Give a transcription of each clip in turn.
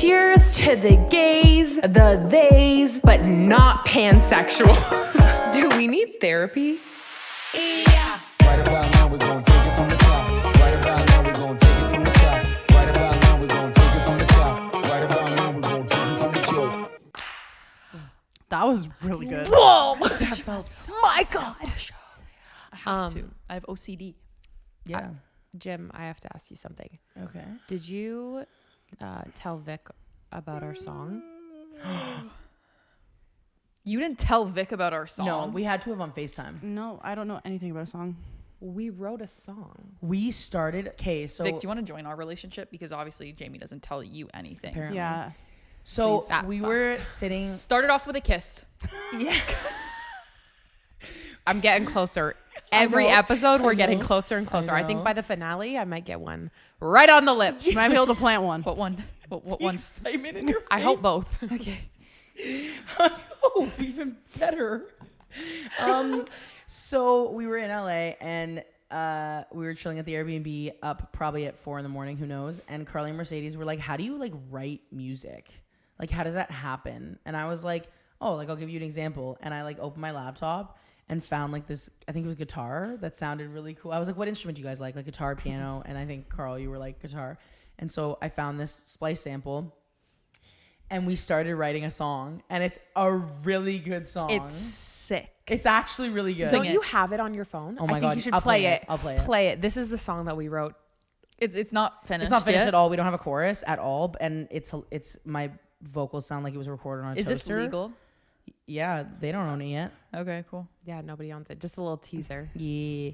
Cheers to the gays, the theys, but not pansexuals. Do we need therapy? Yeah. Right about now, we're gonna take it from the top. Right about now, we're gonna take it from the top. Right about now, we're gonna take it from the top. Right about now, we're gonna take it from the top. That was really good. Whoa! That felt My God. I have to. I have OCD. Yeah. Jim, I have to ask you something. Okay. Did you tell Vic about our song? You didn't tell Vic about our song. No, we had to have on FaceTime. No, I don't know anything about a song. We wrote a song. We started. Okay, so Vic, do you want to join our relationship? Because obviously Jamie doesn't tell you anything. apparently, Yeah. so That's we fucked. were sitting. Started off with a kiss. Yeah. I'm getting closer. Every know. episode, we're getting closer and closer. I think by the finale, I might get one right on the lips. You might be able to plant one. What one? What one? Excitement in your face. I hope both. Okay. Oh, even better. So we were in LA and we were chilling at the Airbnb up probably at 4 a.m. Who knows? And Carly and Mercedes were like, "How do you like write music? Like, how does that happen?" And I was like, "Oh, like I'll give you an example." And I like opened my laptop and found like this, I think it was guitar that sounded really cool. I was like, "What instrument do you guys like?" Like guitar, piano, and I think Carl, you were like guitar. And so I found this Splice sample. And we started writing a song, and it's a really good song. It's sick. It's actually really good. Don't it. you have it on your phone? Oh my I think God, you should I'll play play it. it. I'll play it. Play it. This is the song that we wrote. It's not finished. It's not finished yet. at all. We don't have a chorus at all, and it's my vocals sound like it was recorded on a Is toaster. this legal? Yeah, they don't own it yet. Okay, cool. Yeah, nobody owns it. Just a little teaser. Yeah.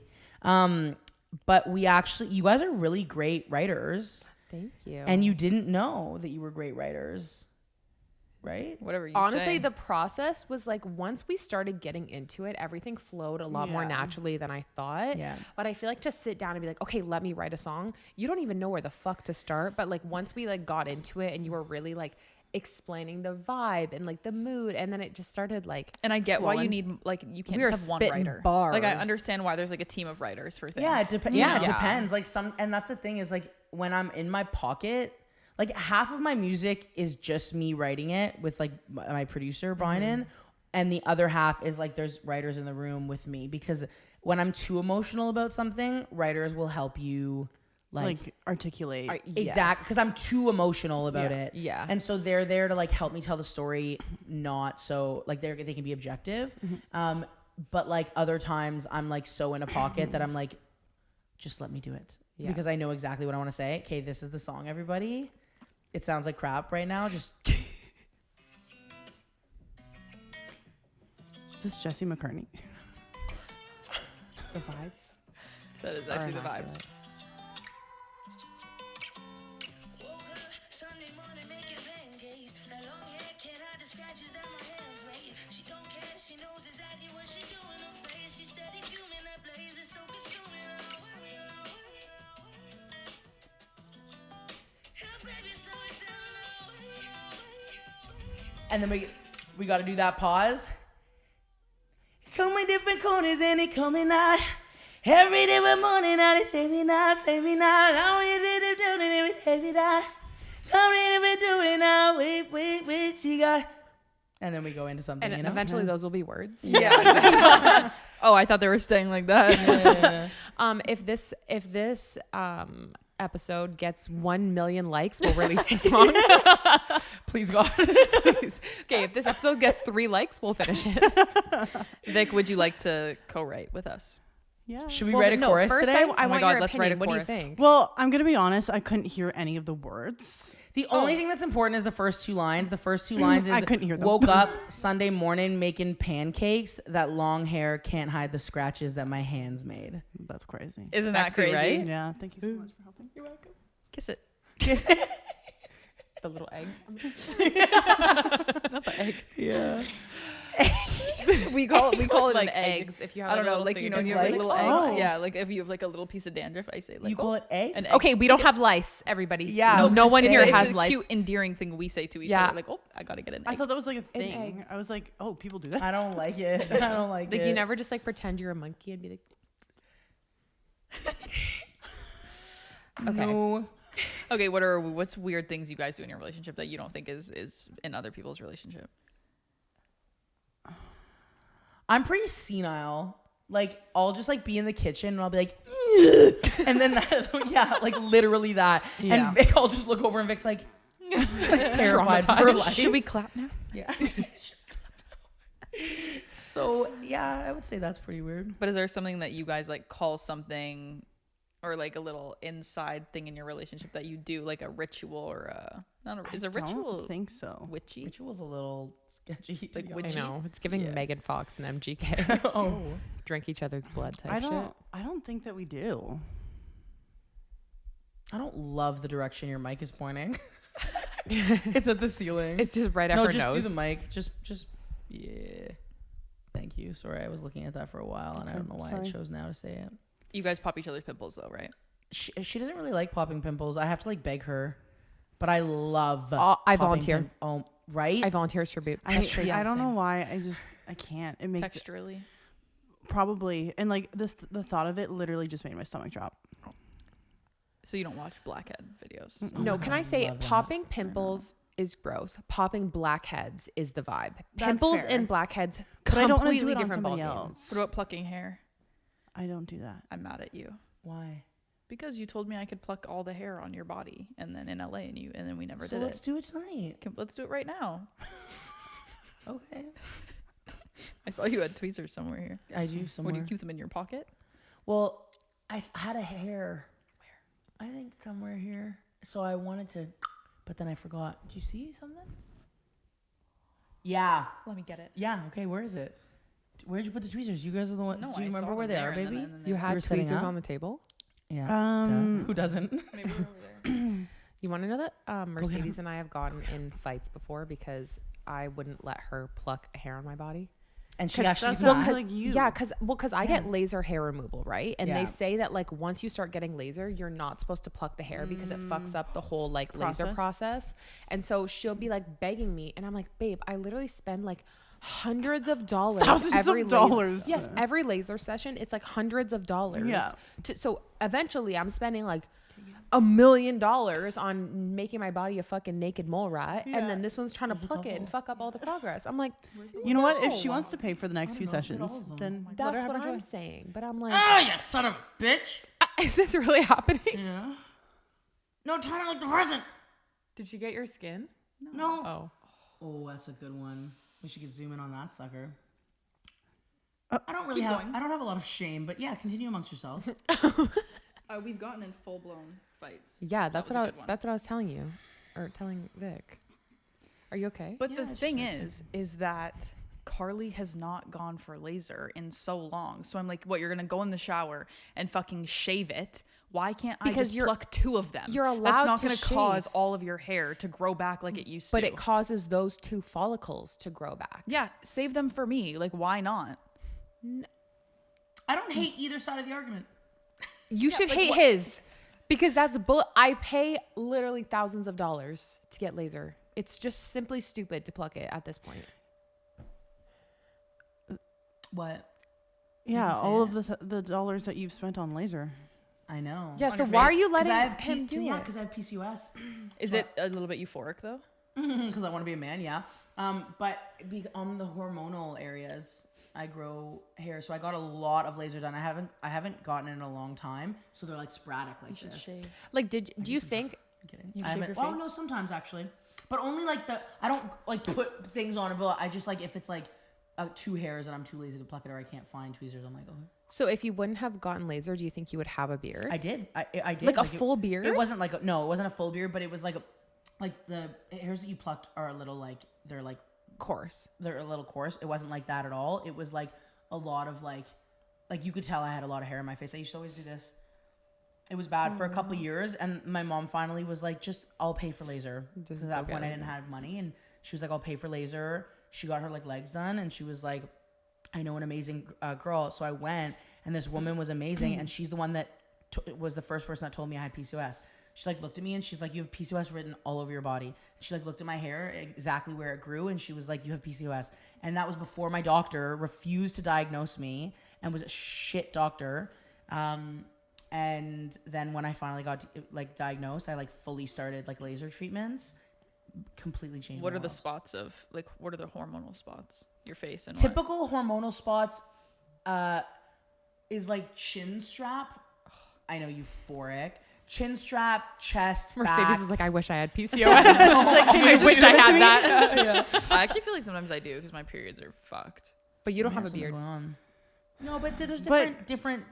But you guys are really great writers, Thank you. and you didn't know that you were great writers, right? Whatever you Honestly, say. the process was like once we started getting into it, everything flowed a lot more Yeah. naturally than I thought. Yeah. But I feel like to sit down and be like, okay, let me write a song. You don't even know where the fuck to start. But like once we like got into it and you were really like explaining the vibe and like the mood, and then it just started like. And I get why you flowing. need, like, you can't We were just have one spitting writer. bars. Like, I understand why there's like a team of writers for things. Yeah, it Yeah. depends. Like and that's the thing is like when I'm in my pocket, like half of my music is just me writing it with like my producer Brian, and the other half is like there's writers in the room with me, because when I'm too emotional about something, writers will help you Like articulate. exactly, because I'm too emotional about it. Yeah. And so they're there to like help me tell the story, not so like they can be objective. But like other times I'm like so in a pocket that I'm like, just let me do it. Yeah. Because I know exactly what I want to say. Okay, this is the song, everybody. It sounds like crap right now. Just Is this Jesse McCartney? The vibes. That is actually the vibes. Sunday morning making pancakes. That long hair can't hide the scratches that my hands make. She don't care, she knows exactly what she doing. Her face, she's steady fuming. That blaze is so consuming. Baby, slow it down. and then we got to do that pause. Come in different corners and it coming out. Every different morning, now they save me now, save me now. Now we did it, doing it, save me now. Come in, we do it now. Wait, she got. And then we go into something, And you know? eventually those will be words. Yeah. Oh, I thought they were staying like that. Yeah. If this episode gets 1 million likes, we'll release the song. Please, God. Please. Okay, if this episode gets 3 likes, we'll finish it. Vic, would you like to co-write with us? Yeah. Should we write a chorus first today? I my want God, your let's opinion. write a What do you chorus. think? Well, I'm going to be honest. I couldn't hear any of the words. The only thing that's important is the first 2 lines. The first 2 lines is I couldn't hear them. woke up Sunday morning making pancakes. That long hair can't hide the scratches that my hands made. That's crazy. Isn't that Sexy, crazy? right? Yeah. Thank you so much for helping. You're welcome. Kiss it. The little egg. Not the egg. Yeah. We call it Like an egg. eggs. If you have I don't like a know, little like, thing you know, in you your have like Like, little oh. eggs. Yeah, like if you have like a little piece of dandruff, I say like, You call it eggs? an egg. Okay, we don't have lice, everybody. Yeah, I No, was no gonna one say. here it's has a lice. cute, endearing thing we say to each Yeah. other. Like, oh, I gotta get an egg. I thought that was like a An thing. egg. I was like, oh, people do that. I don't like it. I don't like Like it. you never just like pretend you're a monkey and be like, okay. No. Okay, what's weird things you guys do in your relationship that you don't think is in other people's relationship? I'm pretty senile. Like, I'll just like be in the kitchen and I'll be like, "Ugh," and then yeah, like literally that. Yeah. And Vic, I'll just look over and Vic's like terrified for her life. Should we clap now? Yeah. So yeah, I would say that's pretty weird. But is there something that you guys like call something, or like a little inside thing in your relationship that you do, like a ritual or a is a I ritual don't think so. witchy? Ritual's a little sketchy. Like to be I honest. know it's giving Yeah. Megan Fox and MGK. Oh. Drink each other's blood type I shit. don't think that we do. I don't love the direction your mic is pointing. It's at the ceiling. It's just right at no, her just nose. do the mic. Just yeah. Thank you. Sorry, I was looking at that for a while, and I Okay, don't know why sorry. I chose now to say it. You guys pop each other's pimples though, right? She doesn't really like popping pimples. I have to like beg her, but I love. I popping volunteer. Oh, right. I volunteer for boot. I don't know why. I can't. It makes Texturally. probably and like the thought of it literally just made my stomach drop. So you don't watch blackhead videos? No, can I say love that. popping pimples is gross. Popping blackheads is the vibe. That's Pimples fair. and blackheads, But I don't want to do completely it on different somebody ballgame. else. What about plucking hair? I don't do that. I'm mad at you Why? because you told me I could pluck all the hair on your body, and then in LA, and then we never So did let's it. do it tonight. Let's do it right now. Okay. I saw you had tweezers somewhere here. I do somewhere. What do you keep them in your pocket? Well, I had a hair. Where? I think somewhere here. So I wanted to, but then I forgot. Did you see something? Yeah. Let me get it. Yeah. Okay. Where is it? Where did you put the tweezers? You guys are the one. No, do you I remember saw where them they there, are, and then- baby? and then You they- had were setting tweezers up? on the table. Yeah. Who doesn't? Maybe we're over there. You want to know that Mercedes and I have gotten in fights before because I wouldn't let her pluck a hair on my body. And she 'Cause actually that's did what that. I'm like you. Yeah, because I get laser hair removal, right? And Yeah. they say that like once you start getting laser, you're not supposed to pluck the hair because it fucks up the whole like laser process. And so she'll be like begging me, and I'm like, babe, I literally spend like hundreds of dollars Thousands of every dollars. Yes, every laser session, it's like hundreds of dollars. Yeah. So eventually, I'm spending like $1 million on making my body a fucking naked mole rat, and then this one's trying to pluck it and fuck up all the progress. I'm like, You know what? If she no. wants to pay for the next few sessions, then let her That's have what her I'm choice. saying. But I'm like, You son of a bitch. is this really happening? Yeah. No, trying to like the present. Did you get your skin? No. Oh. Oh, that's a good one. We should get zoom in on that sucker. Oh, I don't really keep have. going. I don't have a lot of shame, but yeah, continue amongst yourselves. We've gotten in full blown fights. Yeah, that's was a what good one. that's what I was telling you, or telling Vic. Are you okay? But Yeah, the it's thing just is that Carly has not gone for laser in so long. So I'm like, what? You're gonna go in the shower and fucking shave it? Why can't I Because just you're- pluck 2 of them? you're That's allowed not to gonna cause shave. all of your hair to grow back like it used But to. it causes those 2 follicles to grow back. Yeah, save them for me. Like, why not? I don't hate either side of the argument. You should like hate what- his, because that's bull. I pay literally thousands of dollars to get laser. It's just simply stupid to pluck it at this point. What? Yeah, can say all it. of the dollars that you've spent on laser. I know. Yeah, so your why are face? you 'Cause letting I have him do yeah, it? because I have PCOS. Is it a little bit euphoric though? Because I want to be a man, yeah. But on the hormonal areas, I grow hair, so I got a lot of laser done. I haven't gotten it in a long time, so they're like sporadic like this. Like, do you think? I'm kidding. You I shave haven't. your Well, face? no, sometimes actually, but only like I don't like put things on it, but I just like if it's like 2 hairs and I'm too lazy to pluck it or I can't find tweezers, I'm like, oh. So if you wouldn't have gotten laser, do you think you would have a beard? I did. I did. Like a it- full beard? It wasn't like it wasn't a full beard, but it was like the hairs that you plucked are a little like they're a little coarse. It wasn't like that at all. It was like a lot of like you could tell I had a lot of hair in my face. I used to always do this. It was bad for a couple years, and my mom finally was like, "Just I'll pay for laser." Just Because at go that get point I laser. didn't have money, and she was like, "I'll pay for laser." She got her like legs done, and she was like, "I know an amazing girl." So I went, and this woman was amazing, and she's the one that was the first person that told me I had PCOS. She like looked at me and she's like, "You have PCOS written all over your body." She like looked at my hair exactly where it grew, and she was like, "You have PCOS." And that was before my doctor refused to diagnose me and was a shit doctor. And then when I finally got like diagnosed, I like fully started like laser treatments. Completely changed. What my are the world. spots of like? What are the hormonal spots? Your face and what? Typical hormonal spots is like chin strap. I know, euphoric. Chin strap, chest, Mercedes back. is like, I wish I had PCOS. I wish I had that. I actually feel like sometimes I do because my periods are fucked. But you don't May have a something beard. going on. No, but there's But- different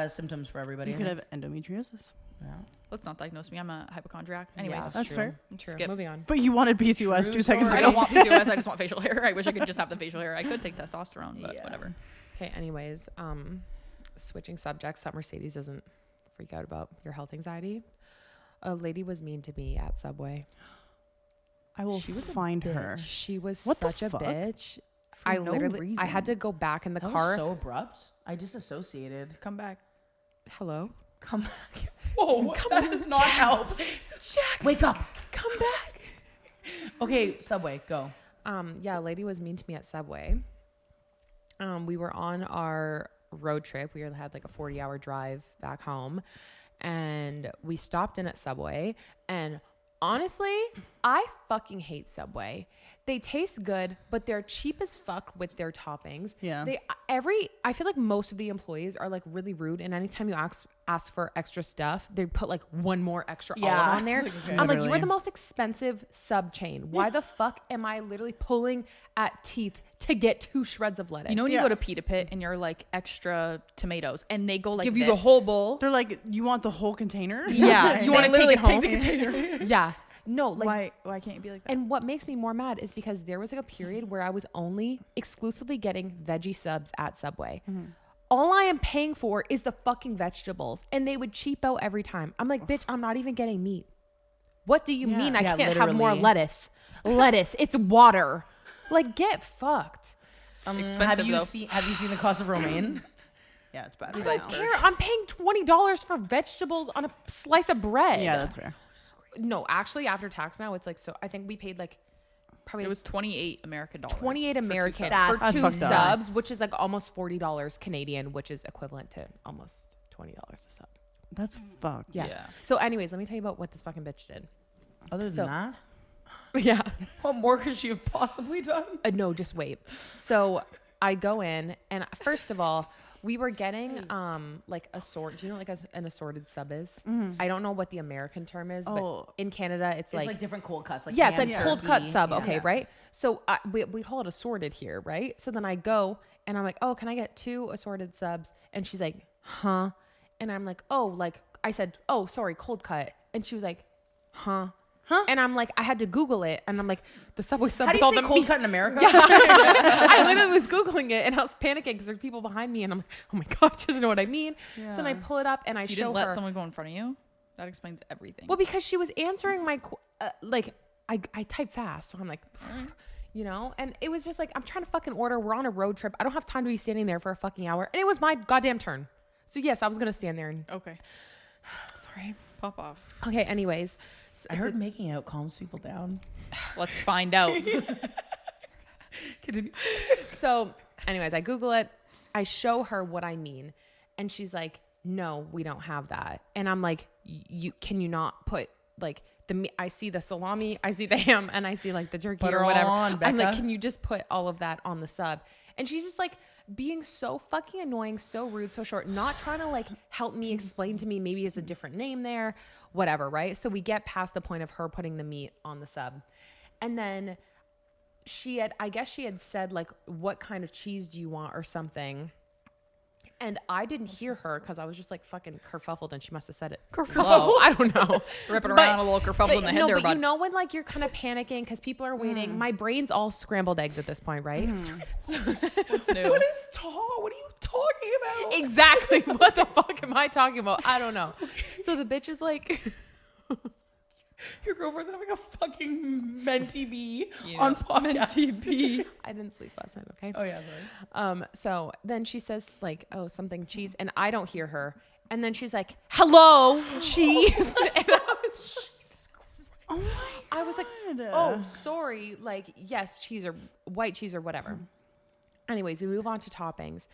symptoms for everybody. You could have endometriosis. Yeah. Let's not diagnose me. I'm a hypochondriac. Anyways, Yeah, That's true. fair. True. Skip. Moving on. But you wanted PCOS True 2 seconds story. I ago. don't want PCOS. I just want facial hair. I wish I could just have the facial hair. I could take testosterone, but Yeah. whatever. Okay, anyways, switching subjects that Mercedes doesn't freak out about your health anxiety. A lady was mean to me at Subway. I will She was a find her. She was What the such a fuck? bitch. For I no literally, I had to reason. go back in the That car. was so abrupt. I disassociated. Come back. Hello? Come back. Whoa, that does not help. Jack, Wake up. come back. Okay, Subway, go. Yeah, a lady was mean to me at Subway. We were on our road trip. We had like a 40-hour drive back home, and we stopped in at Subway. And honestly, I fucking hate Subway. They taste good, but they're cheap as fuck with their toppings. Yeah. I feel like most of the employees are like really rude, and anytime you ask for extra stuff, they put like one more extra olive Yeah. on there. It's like, okay. I'm like, you are Literally. the most expensive sub chain. Why the fuck am I literally pulling at teeth to get 2 shreds of lettuce? You know when Yeah. you go to Pita Pit and you're like extra tomatoes, and they go like give you the this? whole bowl. They're like, you want the whole container? Yeah, you They want to literally take it home. the container. Yeah, no, like. Why can't you be like that? And what makes me more mad is because there was like a period where I was only exclusively getting veggie subs at Subway. All I am paying for is the fucking vegetables, and they would cheap out every time. I'm like, bitch, I'm not even getting meat. What do you Yeah. mean I Yeah, can't have more literally. lettuce? Lettuce, it's water. Like, get fucked. Expensive though. Have you seen the cost of romaine? Yeah, it's bad. This is I don't iceberg. care. I'm paying $20 for vegetables on a slice of bread. Yeah, that's fair. No, actually, after tax now, it's like, so I think we paid like probably It was 28 American dollars. 28 American subs. for That's 2 fucked up. subs, which is like almost $40 Canadian, which is equivalent to almost $20 a sub. That's fucked. Yeah. So, anyways, let me tell you about what this fucking bitch did. Other than So- that, Yeah. what more could she have possibly done? No, just wait. So I go in, and first of all, we were getting like assorted. Do you know like an assorted sub is? I don't know what the American term is, Oh. but in Canada, it's It's like, like different cold cuts. Like yeah, it's ham, like cold cut turkey. sub. Yeah. Okay, right? So we call it assorted here, right? So then I go and I'm like, oh, can I get 2 assorted subs? And she's like, huh? And I'm like, oh, like I said, oh, sorry, cold cut. And she was like, huh? And I'm like, I had to Google it, and I'm like, the Subway sub How do with you all say the cold meat. cut in America? I literally was Googling it, and I was panicking because there's people behind me, and I'm like, oh my God, she doesn't know what I mean. So then I pull it up, and I You show didn't let her. someone go in front of you? That explains everything. Well, because she was answering my, like, I type fast, so I'm like, you know? And it was just like, I'm trying to fucking order. We're on a road trip. I don't have time to be standing there for a fucking hour. And it was my goddamn turn. So yes, I was going to stand there and, Okay. sorry. Pop off. Okay, anyways. So I heard making out calms people down. Let's find out. Continue. So, anyways, I Google it. I show her what I mean, and she's like, "No, we don't have that." And I'm like, can you not put like the meat? I see the salami, I see the ham, and I see like the turkey Put or her whatever. on, I'm like, Becca. can you just put all of that on the sub? And she's just like being so fucking annoying, so rude, so short, not trying to like help me explain to me maybe it's a different name there, whatever, right? So we get past the point of her putting the meat on the sub. And then I guess she had said like, what kind of cheese do you want or something? And I didn't hear her because I was just like fucking kerfuffled, and she must have said it low. I don't know. Ripping But- around a little kerfuffle in the head no, there, but bud. you know when like you're kind of panicking because people are waiting. My brain's all scrambled eggs at this point, right? What's new? What is tall? What are you talking about? Exactly. What the fuck am I talking about? I don't know. So the bitch is like, Your girlfriend's having a fucking mentee bee You on know, podcast. I didn't sleep last night. Okay. Oh yeah, sorry. So then she says like, oh, something cheese, and I don't hear her. And then she's like, hello, cheese. And I was like, oh, sorry. Like, yes, cheese or white cheese or whatever. Anyways, we move on to toppings,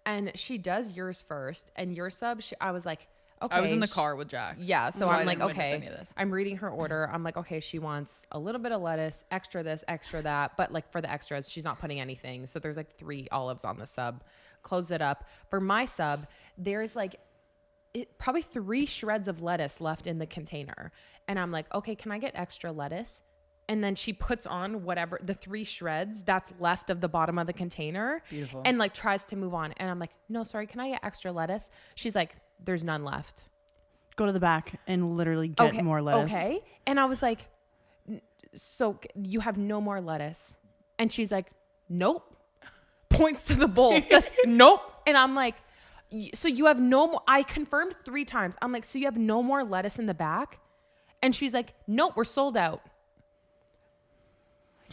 and she does yours first, and your sub, I was like, okay. I was in the car with Jax. Yeah, so I I'm like, didn't witness okay, any of this. I'm reading her order. I'm like, okay, she wants a little bit of lettuce, extra this, extra that. But like for the extras, she's not putting anything. So there's like 3 olives on the sub. Close it up. For my sub, there's like probably 3 shreds of lettuce left in the container. And I'm like, okay, can I get extra lettuce? And then she puts on whatever the 3 shreds that's left of the bottom of the container. Beautiful. And like tries to move on. And I'm like, no, sorry, can I get extra lettuce? She's like, there's none left. Go to the back and literally get more lettuce. Okay. And I was like, so you have no more lettuce? And she's like, nope. Points to the bowl. Says, nope. And I'm like, so you have no more? I confirmed 3 times. I'm like, so you have no more lettuce in the back? And she's like, nope, we're sold out.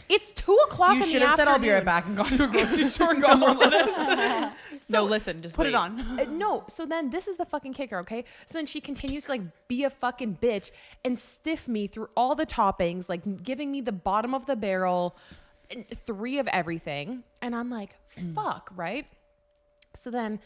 It's 2 o'clock in the afternoon. You should have said, I'll be right back, and gone to a grocery store and got more lettuce. No, listen, just Put wait. it on. No, so then this is the fucking kicker, okay? So then she continues to like be a fucking bitch and stiff me through all the toppings, like giving me the bottom of the barrel, 3 of everything. And I'm like, fuck, right? So then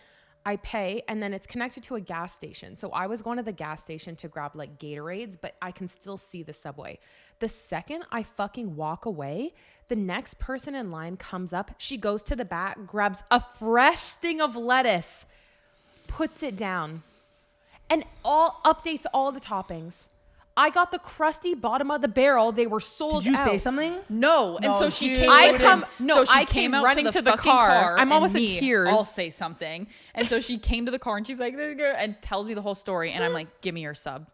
I pay, and then it's connected to a gas station. So I was going to the gas station to grab like Gatorades, but I can still see the Subway. The second I fucking walk away, the next person in line comes up. She goes to the back, grabs a fresh thing of lettuce, puts it down, and updates all the toppings. I got the crusty bottom of the barrel. They were sold Did you out. say something? No, and No, so she dude. came. I listen, come- no, so she I came out running to the fucking car. I'm and almost in me, tears. I'll say something, and so she came to the car and she's like, and tells me the whole story, and I'm like, give me your sub.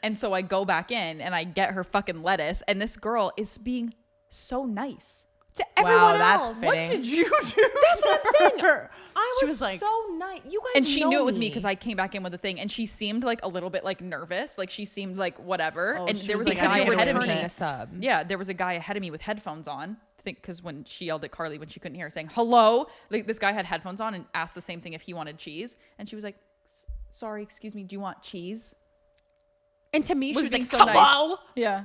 And so I go back in and I get her fucking lettuce, and this girl is being so nice. To everyone that's else. fitting. What did you do? That's what I'm saying. I She was, was like- so nice. You guys And she know knew it was me because I came back in with the thing, and she seemed like a little bit like nervous, like she seemed like whatever. Oh, And she there was was a like, guy I because get you were ahead of away with returning me. a sub. Yeah, there was a guy ahead of me with headphones on. I think because when she yelled at Carly when she couldn't hear her saying hello, like this guy had headphones on and asked the same thing if he wanted cheese, and she was like, "Sorry, excuse me, do you want cheese?" And to me, she was being like, so hello. nice. Yeah.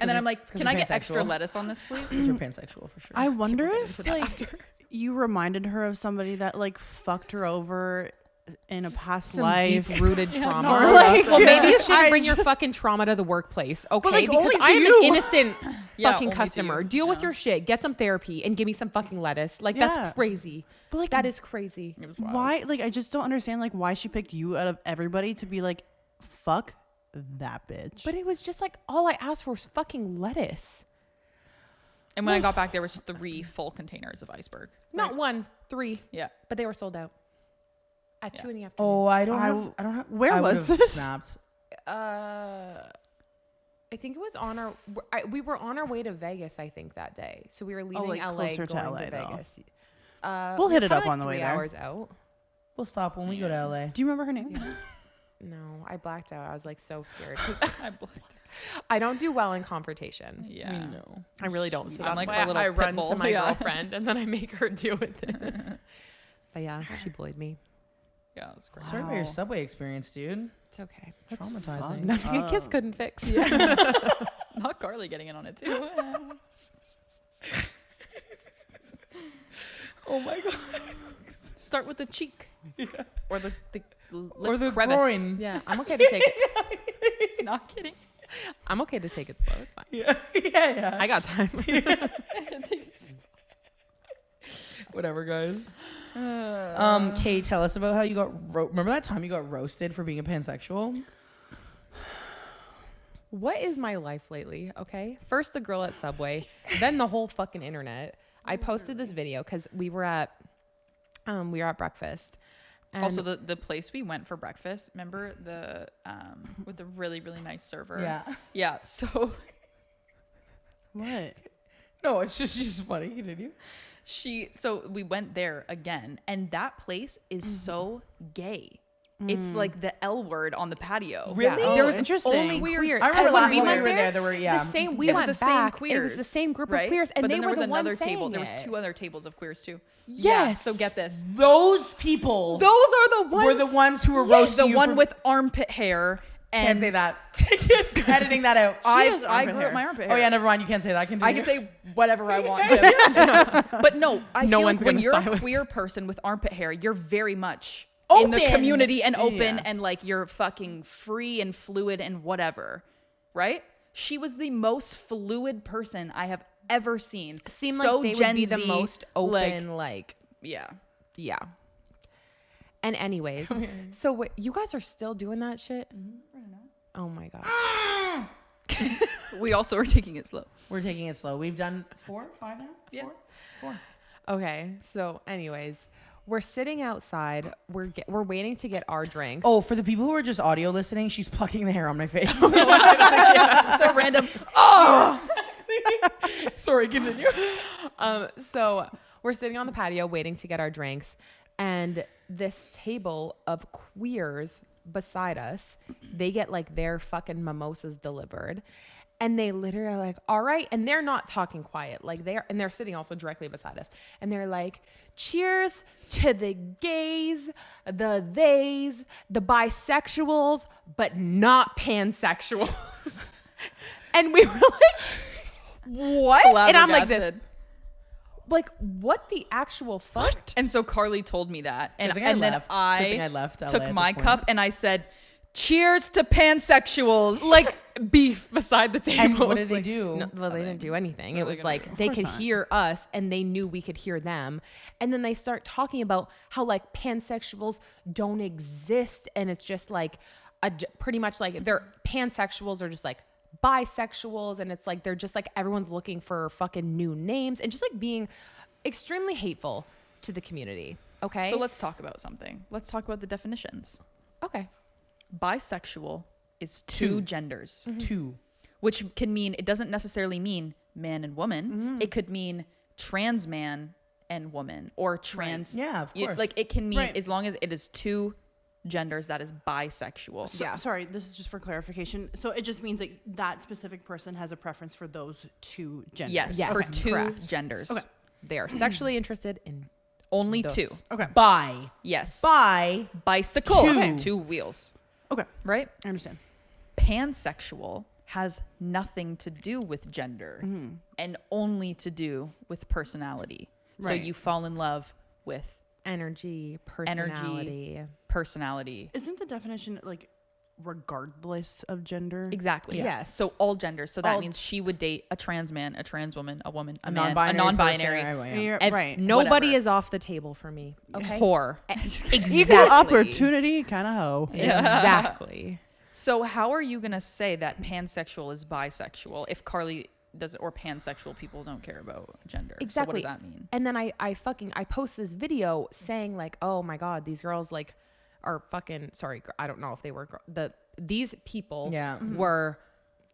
And then I'm like, it's 'cause "Can you're I get extra pansexual. lettuce on this, please?" You're pansexual for sure. I wonder get if into that like after. you reminded her of somebody that like fucked her over in a past Some life. deep-rooted trauma. Or, like, well, maybe you shouldn't I bring your just- fucking trauma to the workplace, okay? like, because only to I am you. an innocent Yeah, fucking only to customer. you. Deal with Yeah. your shit. Get some therapy and give me some fucking lettuce. Like, Yeah. that's crazy. But like, That is crazy. It was wild. why? Like, I just don't understand like why she picked you out of everybody to be like, fuck that bitch. But it was just like, all I asked for was fucking lettuce. And when I got back, there was 3 full containers of iceberg. Not 1, 3. Yeah. But they were sold out. At 2 in the afternoon. Oh, I don't I have. w- I don't have. where I was would've this? Snapped. I think it was on our. We were on our way to Vegas. I think that day. So we were leaving like, LA, closer to going LA to though. Vegas. We'll we hit were it up probably, on the way 3 there. hours out. We'll stop when we go to LA. Do you remember her name? No, I blacked out. I was like so scared 'cause I blacked. I don't do well in confrontation. Yeah. No. I really don't. So I'm that's like why a little I pit run to bull. my Yeah. girlfriend and then I make her deal with it. But yeah, she bullied me. Yeah, it was great. Sorry about your Wow. Subway experience, dude. It's okay. Traumatizing. Nothing a kiss couldn't fix. Not Carly getting in on it too. Oh my god. Start with the cheek. Or the lip Or the crevice. groin. Yeah, I'm okay to take it. Not kidding. I'm okay to take it slow. It's fine. Yeah. Yeah. I got time. Whatever, guys. Kay, tell us about how you got. Remember that time you got roasted for being a pansexual? What is my life lately? Okay. First the girl at Subway, then the whole fucking internet. I posted this video because we were at breakfast. And Also, the place we went for breakfast, remember the with the really, really nice server? Yeah. Yeah. So What? No, it's just funny. Continue. so we went there again, and that place is so gay. It's like the L word on the patio. Really? there was interesting. only Queers. queers. I remember Because when when we we went were there, there, there were the same. We It was went the same back. It was queers, the same group right? of queers, and But they then there were was the another ones table. saying There was it. 2 other tables of queers too. Yes. So get this. Those people Those are the ones. were the ones who were roasting The you one for- with armpit hair. Can't And say that. Editing that out. I has grew armpit up hair. my armpit Oh yeah, hair. never mind. You can't say that. Continue. I can say whatever I want to. But no, I No feel one's like when gonna you're a silence queer person with armpit hair, you're very much in the Open. community and open Yeah. and like you're fucking free and fluid and whatever, right? She was the most fluid person I have ever seen. Seemed So like they Gen would be the Z, most open, yeah. yeah. And anyways, so what, you guys are still doing that shit? Oh my god. We also are taking it slow. We're taking it slow. We've done 4, 5 now? Yeah. 4? Okay. So anyways, we're sitting outside. We're waiting to get our drinks. Oh, for the people who are just audio listening, she's plucking the hair on my face. The random. Sorry, continue. So we're sitting on the patio waiting to get our drinks, and this table of queers beside us, they get like their fucking mimosas delivered, and they literally are like, all right, and they're not talking quiet, like they're sitting also directly beside us, and they're like, cheers to the gays, the theys, the bisexuals, but not pansexuals. And we were like, what? And I'm like this, Flabbergasted. like, what the actual fuck? And so Carly told me that, and Good thing I then left. Good I thing I left LA took at my this point. cup and I said, "Cheers to pansexuals!" Like beef beside the table. And what It was did they like- do? No, well, they didn't do anything. It was gonna like they could hear us and they knew we could hear them. And then they start talking about how like pansexuals don't exist. And it's just like pretty much like they're pansexuals are just like bisexuals. And it's like they're just like everyone's looking for fucking new names and just like being extremely hateful to the community. Okay. So let's talk about something. Let's talk about the definitions. okay. Bisexual is two genders, 2. which can mean, it doesn't necessarily mean man and woman. It could mean trans man and woman, or trans. Yeah, of course. Like it can mean, Right. as long as it is two genders, that is bisexual. So, sorry, this is just for clarification. So it just means that that specific person has a preference for those two genders. Yes, Yes. for Okay. two Correct. genders. Okay. They are sexually interested in Only those. two. Okay. Bi. Yes. Two. Bicycle. Okay. 2 wheels. Okay. Right? I understand. Pansexual has nothing to do with gender and only to do with personality. So Right. you fall in love with energy, personality. personality. Isn't the definition like regardless of gender? Exactly. Yeah. Yes. So all genders. So that All- means she would date a trans man, a trans woman, a woman, a, A man, non-binary. a non-binary, person, right, You're Ev- right. Nobody whatever. is off the table for me. Okay. whore. Exactly. Equal opportunity kind of hoe. Exactly. So how are you gonna say that pansexual is bisexual if Carly does, or pansexual people don't care about gender? So what Exactly. does that mean? And then I post this video saying like, oh my God, these girls like are fucking, sorry, I don't know if they were, these people Yeah. were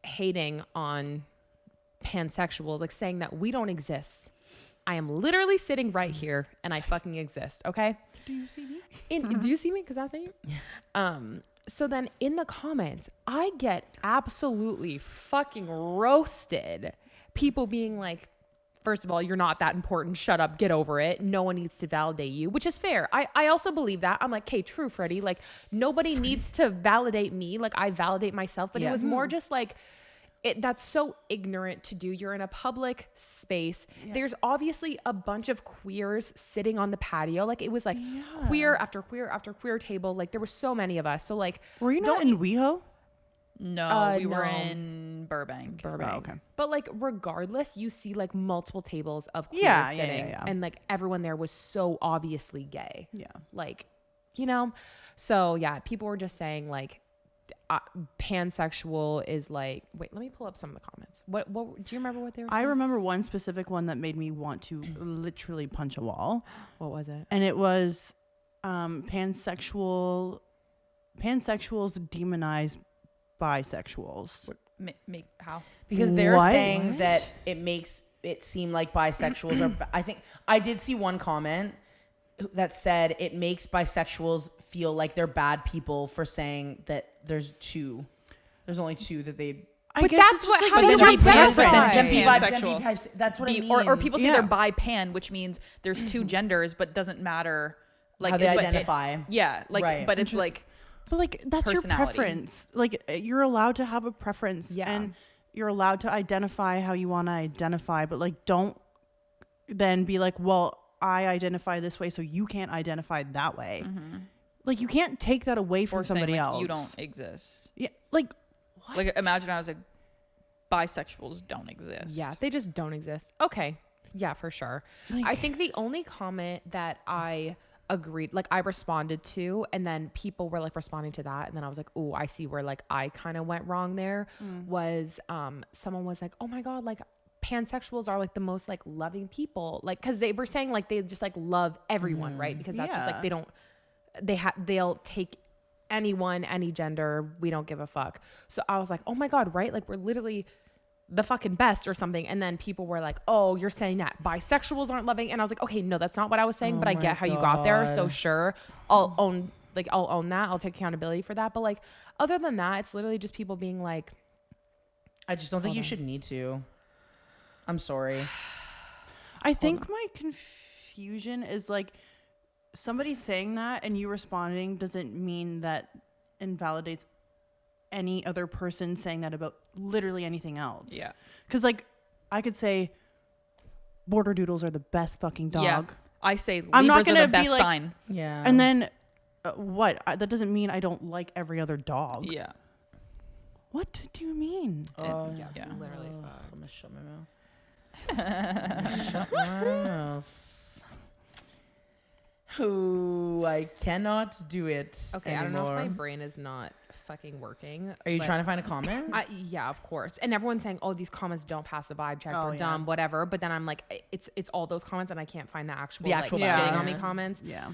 hating on pansexuals, like saying that we don't exist. I am literally sitting right here and I fucking exist. Okay. Do you see me? Do you see me? Cause I see you. Yeah. So then in the comments, I get absolutely fucking roasted. People being like, first of all, you're not that important. Shut up. Get over it. No one needs to validate you, which is fair. I also believe that. I'm like, okay, true, Freddie. Like nobody needs to validate me. Like I validate myself, but it Yeah. was more just like, that's so ignorant to do. You're in a public space. There's obviously a bunch of queers sitting on the patio. Like it was like queer after queer after queer table. Like there were so many of us. So like, Were you not in WeHo? No, we were no. in Burbank. Burbank. Oh, okay. But like regardless, you see like multiple tables of queers Yeah, yeah, sitting, yeah. and like everyone there was so obviously gay. Yeah. Like, you know, so yeah, people were just saying like pansexual is like. Wait, let me pull up some of the comments. What do you remember what they were saying? I remember one specific one that made me want to literally punch a wall. What was it? And it was pansexuals demonize bisexuals. Make how? Because they're What? saying What? that it makes it seem like bisexuals are. I think I did see one comment that said it makes bisexuals feel like they're bad people for saying that there's only two that they. I But guess that's it's what- just how like do they you don't identify? identify. Then Then pansexual. That's what I mean. Or people say Yeah. they're bi pan, which means there's two genders, but doesn't matter like how they but it- identify. yeah, like Right. but it's like But like that's your Personality. preference. Like you're allowed to have a preference, Yeah. and you're allowed to identify how you want to identify. But like, don't then be like, well, I identify this way, so you can't identify that way. Like, you can't take that away Or from saying, somebody like, else. you don't exist. Yeah, like, what? Like, imagine I was like, bisexuals don't exist. Yeah, they just don't exist. Okay. Yeah, for sure. Like- I think the only comment that I agreed, like I responded to, and then people were like responding to that, and then I was like, oh, I see where like I kind of went wrong there, was someone was like, oh my God, like pansexuals are like the most like loving people, like, because they were saying like they just like love everyone, right? Because that's just like Yeah. they'll take anyone, any gender, we don't give a fuck. So I was like, oh my God, right? Like we're literally the fucking best or something. And then people were like, oh, you're saying that bisexuals aren't loving. And I was like, okay, no, that's not what I was saying, but I get how you got there. So sure, I'll own that. I'll take accountability for that. But like, other than that, it's literally just people being like, I just don't think you should need to. I'm sorry. I think my confusion is like somebody saying that and you responding doesn't mean that invalidates any other person saying that about literally anything else. Yeah. Because like I could say border doodles are the best fucking dog. Yeah. I say I'm not Libras are gonna the best be like- sign. Yeah. And then that doesn't mean I don't like every other dog. Yeah. What do you mean? Oh, yeah, it's yeah. literally I'm fucked. gonna shut my mouth. Shut my mouth. Ooh, I cannot do it. Okay, I don't know if my anymore. brain is not fucking working. Are you but trying to find a comment? yeah, of course. And everyone's saying, "Oh, these comments don't pass the vibe check. Oh, They're yeah. dumb, whatever." But then I'm like, it's all those comments, and I can't find the actual The actual like, bad, shitting on me yeah. comments. Yeah.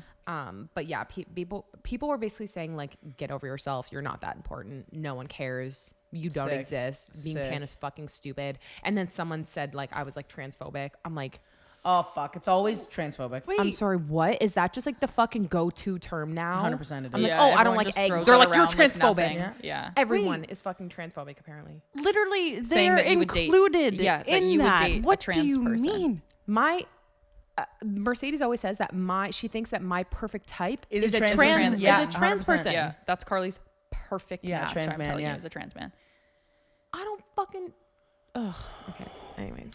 But yeah, people were basically saying like, "Get over yourself. You're not that important. No one cares. You don't Sick. exist. Being Sick. pan is fucking stupid." And then someone said like I was like transphobic. I'm like, Oh fuck! It's always transphobic. Wait. I'm sorry, what is that? Just like the fucking go-to term now? 100% it I'm is. like, Yeah, oh, I don't everyone like just eggs. throws They're that like, you're around like transphobic. nothing. Yeah. Yeah. Everyone is fucking transphobic apparently. Literally, Saying they're that you would date- included yeah, that in you would that. date a What trans do you person. mean? My Mercedes always says that she thinks that my perfect type Is is a a trans trans, person. is Yeah, a trans 100%. person. Yeah. That's Carly's perfect Yeah, match. trans I'm man, telling yeah. you, is a trans man. I don't fucking. Ugh. Okay. Anyways.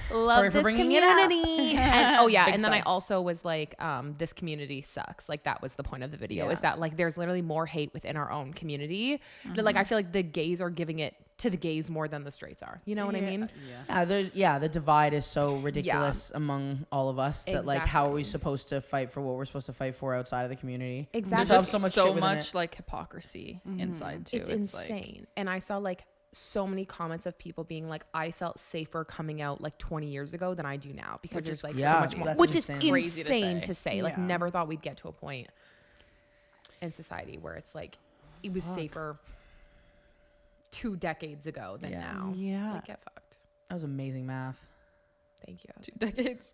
Sorry Love for this bringing it up. community. And, oh yeah, Big and then I sigh. also was like, this community sucks. Like that was the point of the video. Yeah. Is that like there's literally more hate within our own community. That, like I feel like the gays are giving it to the gays more than the straights are. You know what I mean? The divide is so ridiculous among all of us that like how are we Exactly. supposed to fight for what we're supposed to fight for outside of the community? Exactly. There's Just so much so shit within much it. like hypocrisy inside too. It's insane. And I saw like so many comments of people being like, I felt safer coming out like 20 years ago than I do now because Which there's is like Yeah, so much more, that's which is insane. Crazy to insane say. to say. Like Yeah. never thought we'd get to a point in society where it's like, it was safer 2 decades ago than Yeah. now. Yeah. Like get fucked. That was amazing math. Thank you. 2 decades.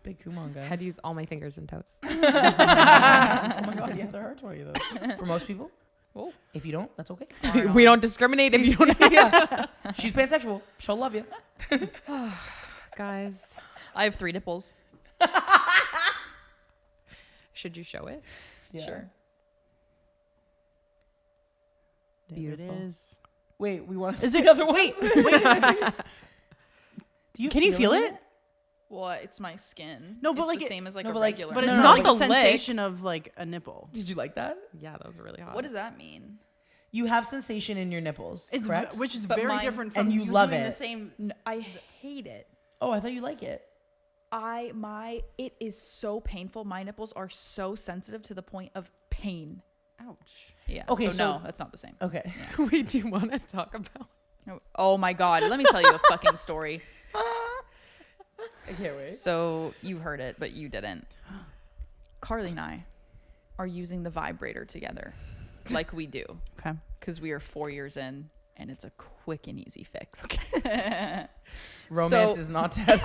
Big Kumon guy. Had to use all my fingers and toes. Oh my god, yeah, there are 20 of those. For most people. Whoa. If you don't, that's okay. We don't discriminate if you don't have. She's pansexual. She'll love you. Guys, I have 3 nipples. should you show it? Yeah. Sure. There Beautiful. it is. Wait, we want to Is see it? the other one. Wait. Can you feel it? Well, it's my skin. No, but it's like the it- same as like no, a but like- regular. But it's No, not like the a lick. sensation of like a nipple. Did you like that? Yeah, that was really hot. What does that mean? You have sensation in your nipples, It's correct? which is But very mine- different from and you love doing it. the same. I hate it. Oh, I thought you like it. It is so painful. My nipples are so sensitive to the point of pain. Ouch. Yeah. Okay, So, so- no, that's not the same. Okay. we do want to talk about? Oh my god. Let me tell you a fucking story. I can't wait. So you heard it, but you didn't. Carly and I are using the vibrator together, like we do, Okay. because we are 4 years in, and it's a quick and easy fix. Romance So- is not dead.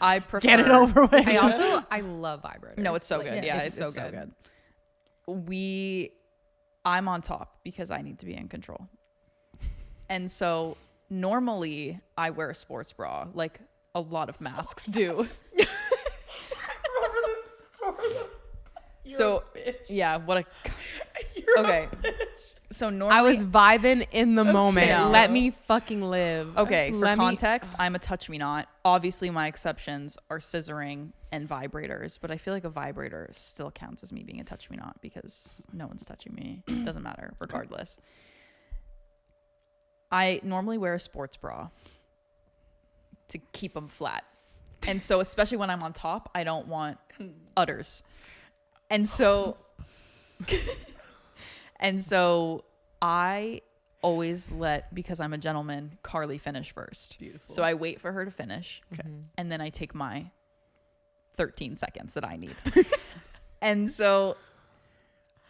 I prefer. Get it over with. I love vibrators. No, it's so Like, good. yeah, Yeah, it's so good. I'm on top because I need to be in control. And so normally I wear a sports bra, like a lot of masks do. So yeah, what a okay. So normally I was vibing in the moment. No. Let me fucking live. okay. For Let me- context, I'm a touch me not. Obviously, my exceptions are scissoring and vibrators, but I feel like a vibrator still counts as me being a touch me not because no one's touching me. It doesn't matter regardless. I normally wear a sports bra to keep them flat. And so especially when I'm on top, I don't want udders. And so I always let, because I'm a gentleman, Carly finish first. Beautiful. So I wait for her to finish, and then I take my 13 seconds that I need. And so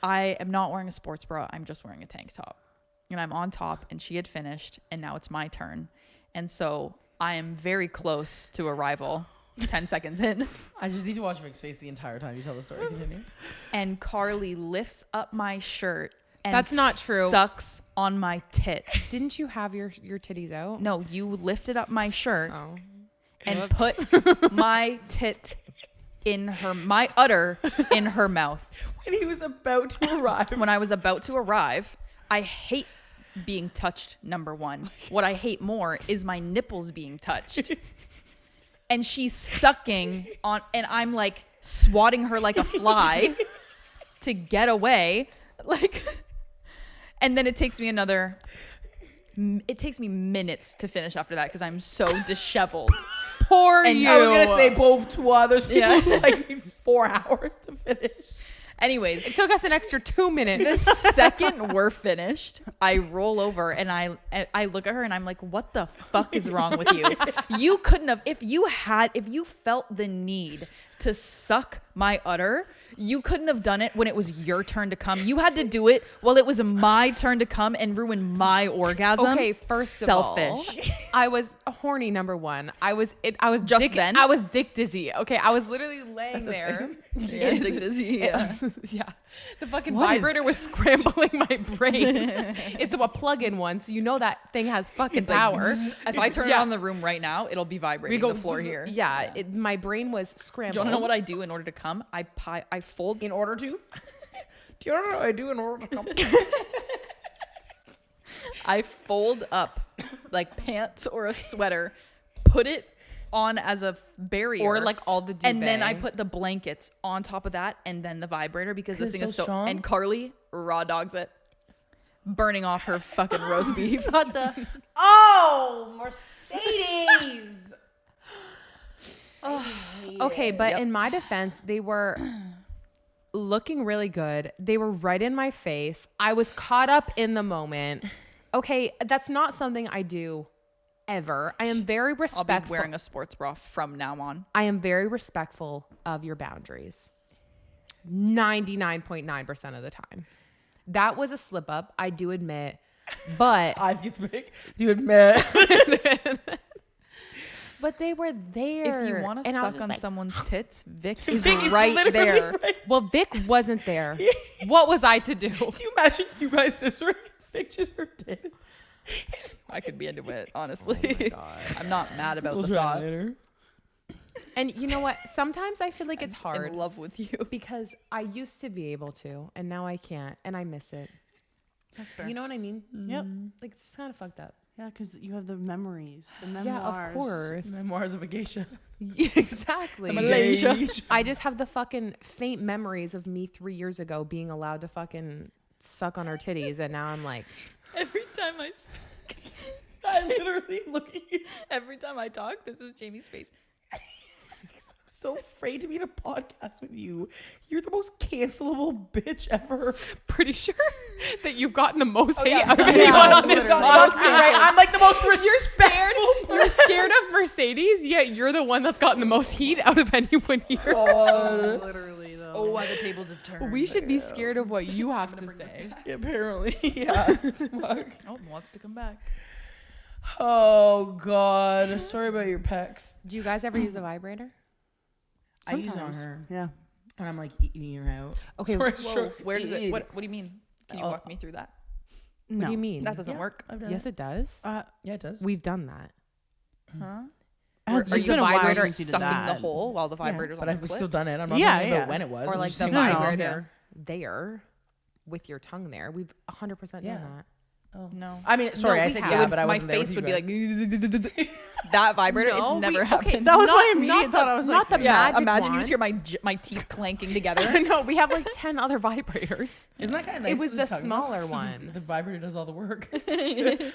I am not wearing a sports bra. I'm just wearing a tank top. And I'm on top, and she had finished, and now it's my turn. And so I am very close to arrival, 10 seconds in. I just need to watch Vic's face the entire time you tell the story. Continue. And Carly lifts up my shirt and That's not true. sucks on my tit. Didn't you have your titties out? No, you lifted up my shirt Oh. and Whoops. put my tit my udder in her mouth. When he was about to arrive. When I was about to arrive, I hate being touched, number one. What I hate more is my nipples being touched. And she's sucking on, and I'm like swatting her like a fly to get away. Like, and then it takes me minutes to finish after that because I'm so disheveled. Poor And you. I was gonna say both to others. People Yeah. who like need 4 hours to finish. Anyways, It took us an extra 2 minutes. the second we're finished, I roll over and I look at her and I'm like, what the fuck is wrong with you? You couldn't have, if you felt the need to suck my udder, you couldn't have done it when it was your turn to come. You had to do it while it was my turn to come and ruin my orgasm. Okay, first selfish. of all, I was horny. Number one, I was Just dick, then? I was dick dizzy. Okay, I was literally laying there. Yeah, like this, yeah. Yeah, the fucking What is- vibrator was scrambling my brain. It's a plug-in one, so you know that thing has fucking power. If I turn it Yeah. on the room right now, it'll be vibrating the floor here. Yeah, my brain was Do you scrambled. want to know what I do in order to come? I fold In order to? Do you know what I do in order to come? I fold up like pants or a sweater, put it on as a barrier, Or like all the duvet. and then I put the blankets on top of that, and then the vibrator because this It's thing is so so. strong? And Carly raw dogs it, burning off her fucking roast beef. What the? Oh, Mercedes. Okay, but in my defense, they were looking really good. They were right in my face. I was caught up in the moment. Okay, that's not something I do ever. I am very I'll respectful. be wearing a sports bra from now on. I am very respectful of your boundaries. 99.9% of the time. That was a slip up, I do admit. But Eyes gets big. Do you admit? but they were there. If you want to And I was suck just on like, someone's tits, Vic is Vic is right literally there. right. well, Vic wasn't there. What was I to do? Can you imagine you guys scissoring pictures her tit? I could be into it, honestly. I'm not mad about the try thought. later. And you know what? Sometimes I feel like it's hard In love with you. because I used to be able to, and now I can't, and I miss it. That's fair. You know what I mean? Yep. Like it's just kind of fucked up. Yeah, because you have the memories, the memoirs. Yeah, of course. Memoirs of a geisha. Exactly. Malaysia. I just have the fucking faint memories of me 3 years ago being allowed to fucking suck on her titties, and now I'm like, Every time I speak, I literally look at you. every time I talk, this is Jamie's face. I'm so afraid to be in a podcast with you. You're the most cancelable bitch ever. pretty sure that you've gotten the most hate yeah. out of Yeah, anyone on this literally. podcast. Right? I'm like the most respectful You're scared of Mercedes, yet you're the one that's gotten the most heat out of anyone here. Literally, though. Oh, why the tables have turned. We should be scared of what you have to say. Apparently, yeah. Fuck. Oh, wants to come back. Oh God. Sorry about your pecs. Do you guys ever use a vibrator? I use it on Sometimes. her Yeah. when I'm like eating her out. Okay, Sorry, whoa, sure. Where does it? What do you mean? Can you walk me through that? What do you mean? That doesn't work. I've done Yes, it does. Yeah, it does. We've done that. Huh? It's Are you been a while vibrator since you did sucking the that. hole while the Yeah, vibrator's but on I've the still clit? done it. I'm not Yeah, talking yeah. about when it was. Or I'm like just the saying- No, no, vibrator there with your tongue there. We've 100% Yeah. done that. No. I mean, sorry, No, I we said have. yeah, but I my wasn't there face with would you be like that vibrator. No, It's never we- happened. okay, That was not- my immediate not thought. the- I was not like, the Yeah, magic imagine you wand. just hear my teeth clanking together. No, we have like 10 other vibrators. Isn't that kind of nice? It was to the talk about? smaller one. The vibrator does all the work. You're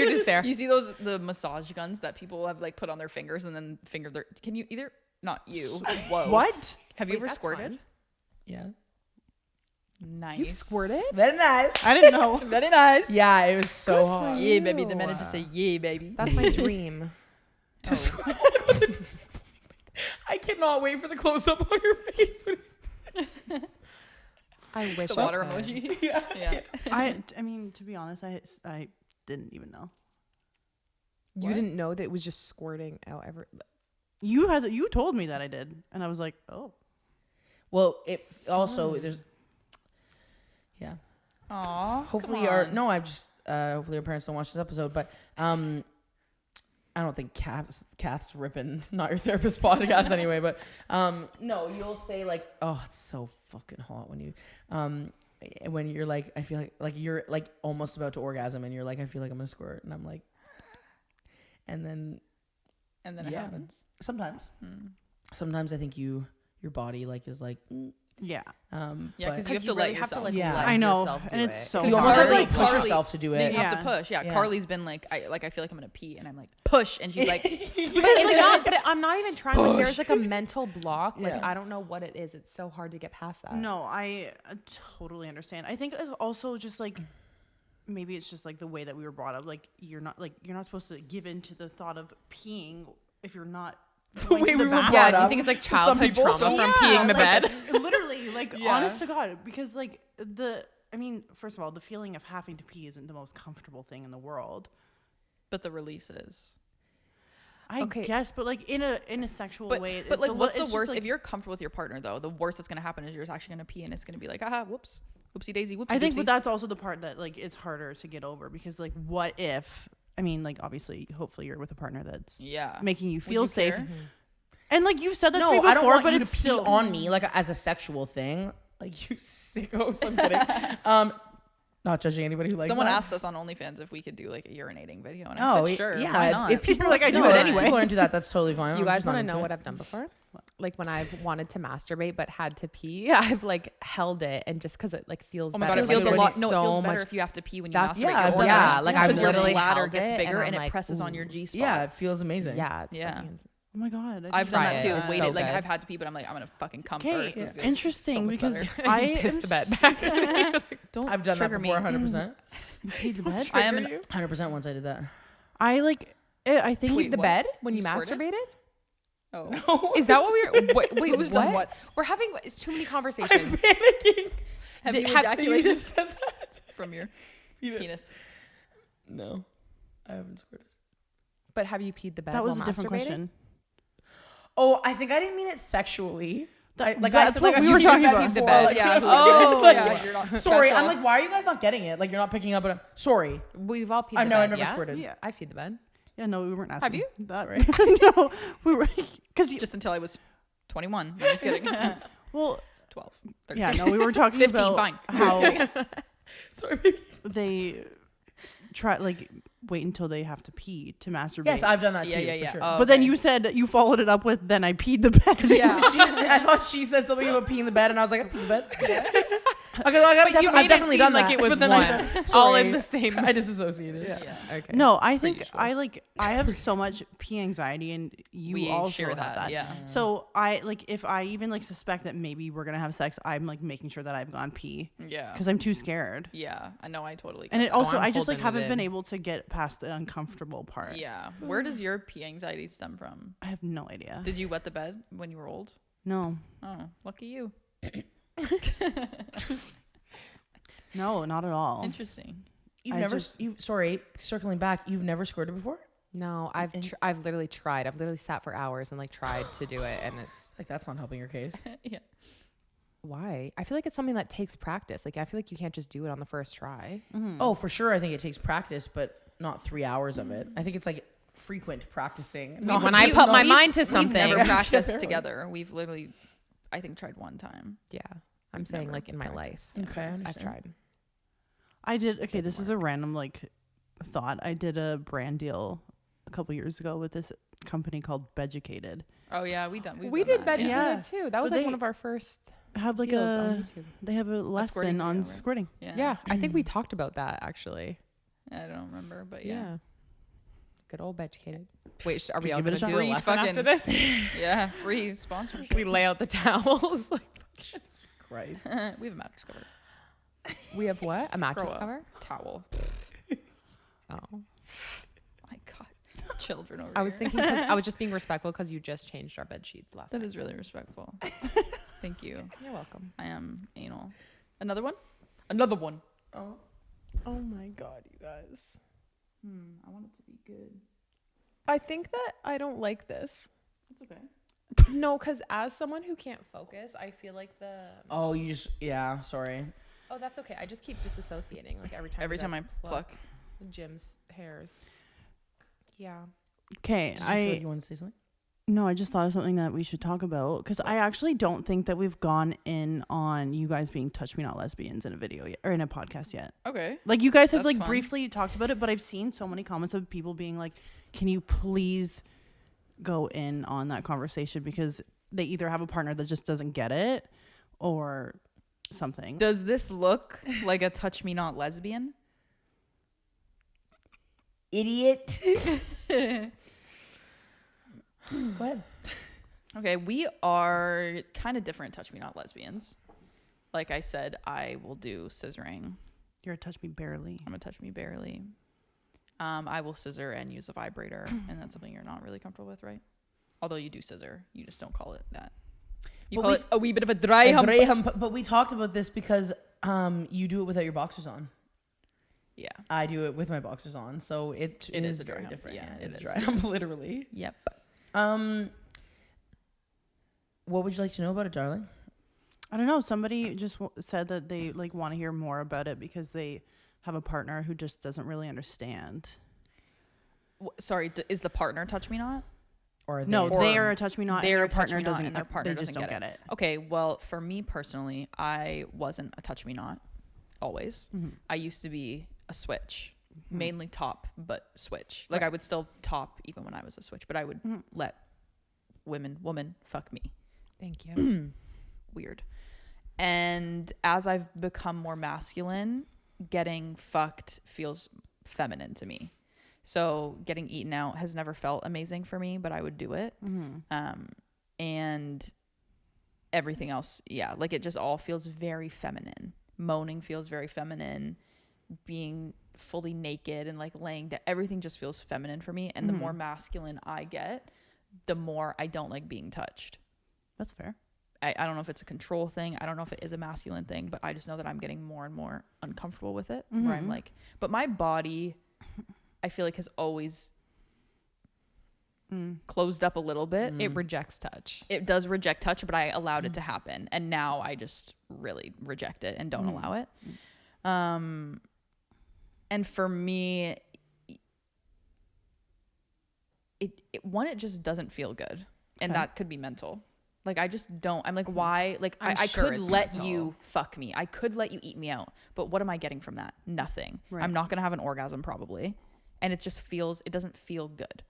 just there. You see the massage guns that people have like put on their fingers and then finger their. Can you either not you? Whoa. what? Have you Wait, ever that's squirted? fun. Yeah. Nice. You've squirted? Very nice. I didn't know. Very nice. Yeah, it was so hot. Yeah, baby. The minute to say yeah, baby. That's my dream. I cannot wait for the close up on your face. I wish The I water could. emoji. Yeah. Yeah. I mean, to be honest, I didn't even know. You didn't know that it was just squirting out ever. You told me that I did, and I was like, oh. Well, it also there's. Yeah. Aw. Hopefully hopefully our parents don't watch this episode, but I don't think Kath's ripping not your therapist podcast anyway, but no, you'll say like, oh, it's so fucking hot when you're like, I feel like you're like almost about to orgasm and you're like, I feel like I'm gonna squirt, and I'm like, and then It happens. sometimes I think your body like is like Yeah. Yeah, but because you have to let yourself. like Yeah. let I know, yourself do and it's it. so you almost have to Carly- like push Carly- yourself to do You it. have to Yeah. push. Yeah, Yeah. Carly's been like, I feel like I'm gonna pee, and I'm like, push, and she's like, But it's not. But I'm not even trying. Like, there's like a mental block. Like Yeah. I don't know what it is. It's so hard to get past that. No, I totally understand. I think it's also just like maybe it's just like the way that we were brought up. Like you're not supposed to give in to the thought of peeing if you're not. Going way to the we were bathroom. Yeah. brought Do you up. think it's like For some childhood people, trauma from Yeah, peeing the like, bed? Literally, like Yeah. honest to God, because like I mean, first of all, the feeling of having to pee isn't the most comfortable thing in the world. but the release is. I Okay. guess, but like in a sexual But, way. but it's like, a what's it's the just, worst? like- If you're comfortable with your partner, though, the worst that's gonna happen is you're actually gonna pee, and it's gonna be like, whoops, whoopsie daisy, whoopsie. I think, doopsie. but that's also the part that like it's harder to get over because like, what if? I mean, like obviously, hopefully, you're with a partner that's yeah, making you Would feel you safe. care? And like you've said that to No, me before, I don't want but you it's to pee still on me like as a sexual thing. Like you sickos. I'm kidding. Not judging anybody who likes Someone that. asked us on OnlyFans if we could do like a urinating video, and Oh, I said sure. yeah. why not? If people You're like, I do no, it if anyway. People want to do that. That's totally fine. You I'm guys just not want to into know it. what I've done before? Like when I've wanted to masturbate but had to pee, I've like held it and just because it like feels. Oh my better, god, it feels a like, lot. No, it so feels better much. if you have to pee when you That's- masturbate. yeah, I've your done that. orgasm. like Yeah. I've Because your literally bladder held gets it bigger and and I'm it like, presses on ooh. your G spot. Yeah, it feels amazing. Yeah, it's Yeah. fucking- Oh my God. I've done that Try too. it. It's Waited so like good. I've had to pee, but I'm like I'm gonna fucking come Okay, first. It feels interesting so much because better. I Piss am the bed back to me. Don't I've done that trigger before. me. 100%. Pee the bed. I am. 100% once I did that. I like. I think Wait, The what? bed when you, You squirted? masturbated? Oh, Is that what we're? Wait, Who's what? done what? We're having it's too many conversations. Panicking. have Did- you have- ejaculated said that. from your Penis. penis? No, I haven't squirted. But have you peed the bed? that was while a different masturbating? question. Oh, I think I didn't mean it sexually. That's I said, what like, we you were said talking that about. before, bed, like, yeah. Oh, like, yeah, you're not sorry. I'm special. like, why are you guys not getting it? Like, you're not picking up on it. Sorry. We've all peed I the know. bed. I never yeah? squirted. Yeah. I've peed the bed. Yeah, no, we weren't asking. you? That no, we were because Just until I was 21. I'm just kidding. well, 12. 13. yeah, no, we were talking 15, about fine. how Sorry. Baby. they try like wait until they have to pee to masturbate. Yes, I've done that Yeah, too. yeah, for yeah. Sure. Oh, But then okay. you said you followed it up with then I peed the bed. Yeah. I thought she said something about peeing the bed, and I was like, I peed the bed. Okay, well, But you I've made definitely it seem done like that. it was but then one, I, all in sorry. the same. I disassociated. Yeah. Okay. No, I think usual. I have so much pee anxiety and you We also share have that, that. yeah. So I like if I even like suspect that maybe we're gonna have sex, I'm like making sure that I've gone pee Yeah. because I'm too scared. Yeah. I know. I totally. And get it that. also I'm I just like holding it haven't been in. able to get past the uncomfortable part. Yeah. Where does your pee anxiety stem from? I have no idea. Did you wet the bed when you were old? No. Oh, lucky you. No, not at all. Interesting. You've I never. just- Sorry. Circling back. You've never squirted before. No, I've literally tried. I've literally sat for hours and like tried to do it, and it's Like that's not helping your case. Yeah. why? I feel like it's something that takes practice. Like I feel like you can't just do it on the first try. Oh, for sure. I think it takes practice, but not 3 hours of it. I think it's like frequent practicing. Not when I put my mind to something. We've never Yeah, practiced apparently. together. We've literally, I think, tried one time. Yeah, I'm saying Never like in my life, Okay, I I've understand. tried. I did. Okay, this is a random like thought. I did a brand deal a couple years ago with this company called Beducated. Oh yeah, we We did that. Beducated Yeah. too. That was But like they one of our first Have like deals on a YouTube. they have a lesson squirting on video, right? squirting. Yeah, I think we talked about that actually. I don't remember, but Yeah. yeah. Good old Beducated. Wait, are we Could all give it going a to shot. do a Free lesson after this? Yeah, free sponsorship. We lay out the towels. Like, Christ. We have a mattress cover. we have what? A mattress Grow up. cover? Towel. Oh. My God. Children over I was here. thinking because I was just being respectful because you just changed our bed sheets last That night. is really respectful. Thank you. You're welcome. I am anal. Another one? Another one. Oh. Oh my God, you guys. I want it to be good. I think that I don't like this. That's okay. No, because as someone who can't focus, I feel like Oh, you just yeah. Sorry. Oh, that's okay. I just keep disassociating like every time. Every you time guys I pluck. Jim's hairs. Yeah. Okay, Did you feel like you want to say something? No, I just thought of something that we should talk about because I actually don't think that we've gone in on you guys being Touch Me Not Lesbians in a video yet, or in a podcast yet. Okay. Like you guys have That's like fun. briefly talked about it, but I've seen so many comments of people being like, "Can you please go in on that conversation?" Because they either have a partner that just doesn't get it, or something. Does this look like a touch me not lesbian? Idiot. Go ahead. Okay, we are kind of different touch me not lesbians. Like I said, I will do scissoring. You're a touch me barely. I'm a touch me barely. I will scissor and use a vibrator, and that's something you're not really comfortable with, right? Although you do scissor, you just don't call it that. You But call we- it a wee bit of a dry A hump. dry hump, but we talked about this because you do it without your boxers on. Yeah. I do it with my boxers on, so it It is is a dry very hump. different. Yeah, it's it a is. dry hump, literally. Yep. What would you like to know about it, darling? I don't know. Somebody just said that they like want to hear more about it because they have a partner who just doesn't really understand. Sorry, is the partner touch me not? Or No, Or they are a touch me not. they're And their a touch partner me not doesn't. and their partner they just doesn't don't get get it. Okay, well, for me personally, I wasn't a touch me not always. Mm-hmm. I used to be a switch, mainly top, but switch. Like I would still top even when I was a switch, but I would let woman fuck me. Thank you. Weird. And as I've become more masculine, getting fucked feels feminine to me. So getting eaten out has never felt amazing for me, but I would do it. And everything else, yeah, like it just all feels very feminine. Moaning feels very feminine. Being fully naked and like laying down, everything just feels feminine for me. And the more masculine I get, the more I don't like being touched. That's fair. I don't know if it's a control thing. I don't know if it is a masculine thing, but I just know that I'm getting more and more uncomfortable with it. Where I'm like, but my body, I feel like has always closed up a little bit. It rejects touch. It does reject touch, but I allowed it to happen. And now I just really reject it and don't allow it. And for me, it just doesn't feel good. And that could be mental. Like, I just don't. I'm like, why? Like, I sure could it's let mental. you fuck me. I could let you eat me out. But what am I getting from that? Nothing. Right. I'm not going to have an orgasm probably. And it doesn't feel good.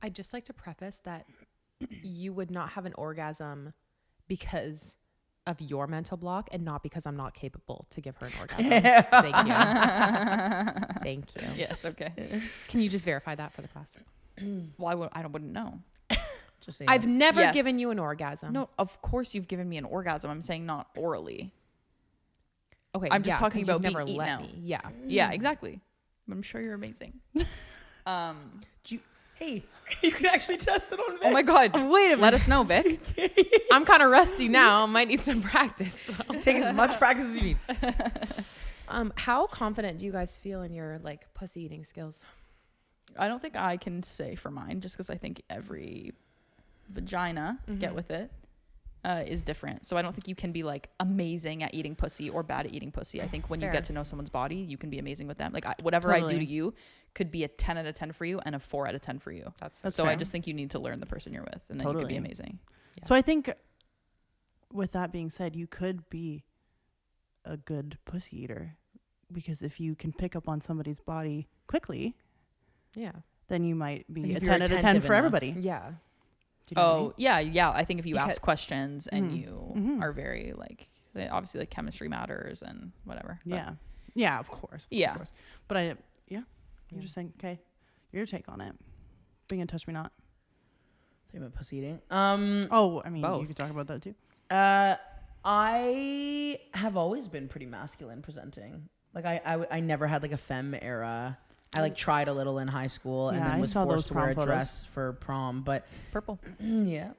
I'd just like to preface that you would not have an orgasm because of your mental block and not because I'm not capable to give her an orgasm. Thank you. Thank you. Yes. Okay. Can you just verify that for the class? Well, I wouldn't know. Just say I've yes. never Yes. given you an orgasm. No, of course you've given me an orgasm. I'm saying not orally. Okay. I'm just talking 'cause about you've being never eaten let out. me. Yeah. Yeah, exactly. I'm sure you're amazing. Hey, you can actually test it on Vic. Oh my God. Wait a minute. Let us know, Vic. I'm kind of rusty now. Might need some practice. Take as much practice as you need. How confident do you guys feel in your like pussy eating skills? I don't think I can say for mine just because I think every vagina, get with it, is different. So I don't think you can be like amazing at eating pussy or bad at eating pussy. I think when you Fair. get to know someone's body, you can be amazing with them. Like whatever I do Totally. to you could be a 10 out of 10 for you and a 4 out of 10 for you. That's So I fair. just think you need to learn the person you're with and then you could be Totally. amazing. So I think, with that being said, you could be a good pussy eater because if you can pick up on somebody's body quickly, Yeah. then you might be Like a if you're 10 out of 10 attentive for enough. everybody. Yeah. Do you know what I mean? Oh, yeah. I think if you Because- ask questions and Mhm. you Mhm. are very like, obviously like chemistry matters and whatever. But Yeah. Yeah, of course. Yeah. Of course. But I'm just saying, okay, your take on it. Being in Touch Me Not. Think about pussy eating. Oh, I mean, you Both. could talk about that too. I have always been pretty masculine presenting. Like I never had like a femme era. I like tried a little in high school and Yeah, then I was saw forced those to wear a prom photos. dress for prom. But purple. yeah,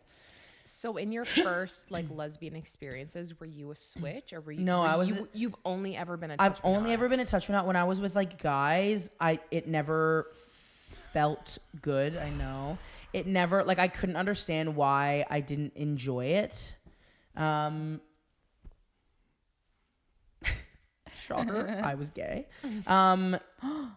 So in your first like lesbian experiences, were you a switch or were you? No, were I was- You've only ever been a. I've touch me only not? ever been a touch me not when I was with like guys. It never felt good. I know it never like I couldn't understand why I didn't enjoy it. Shocker, I was gay.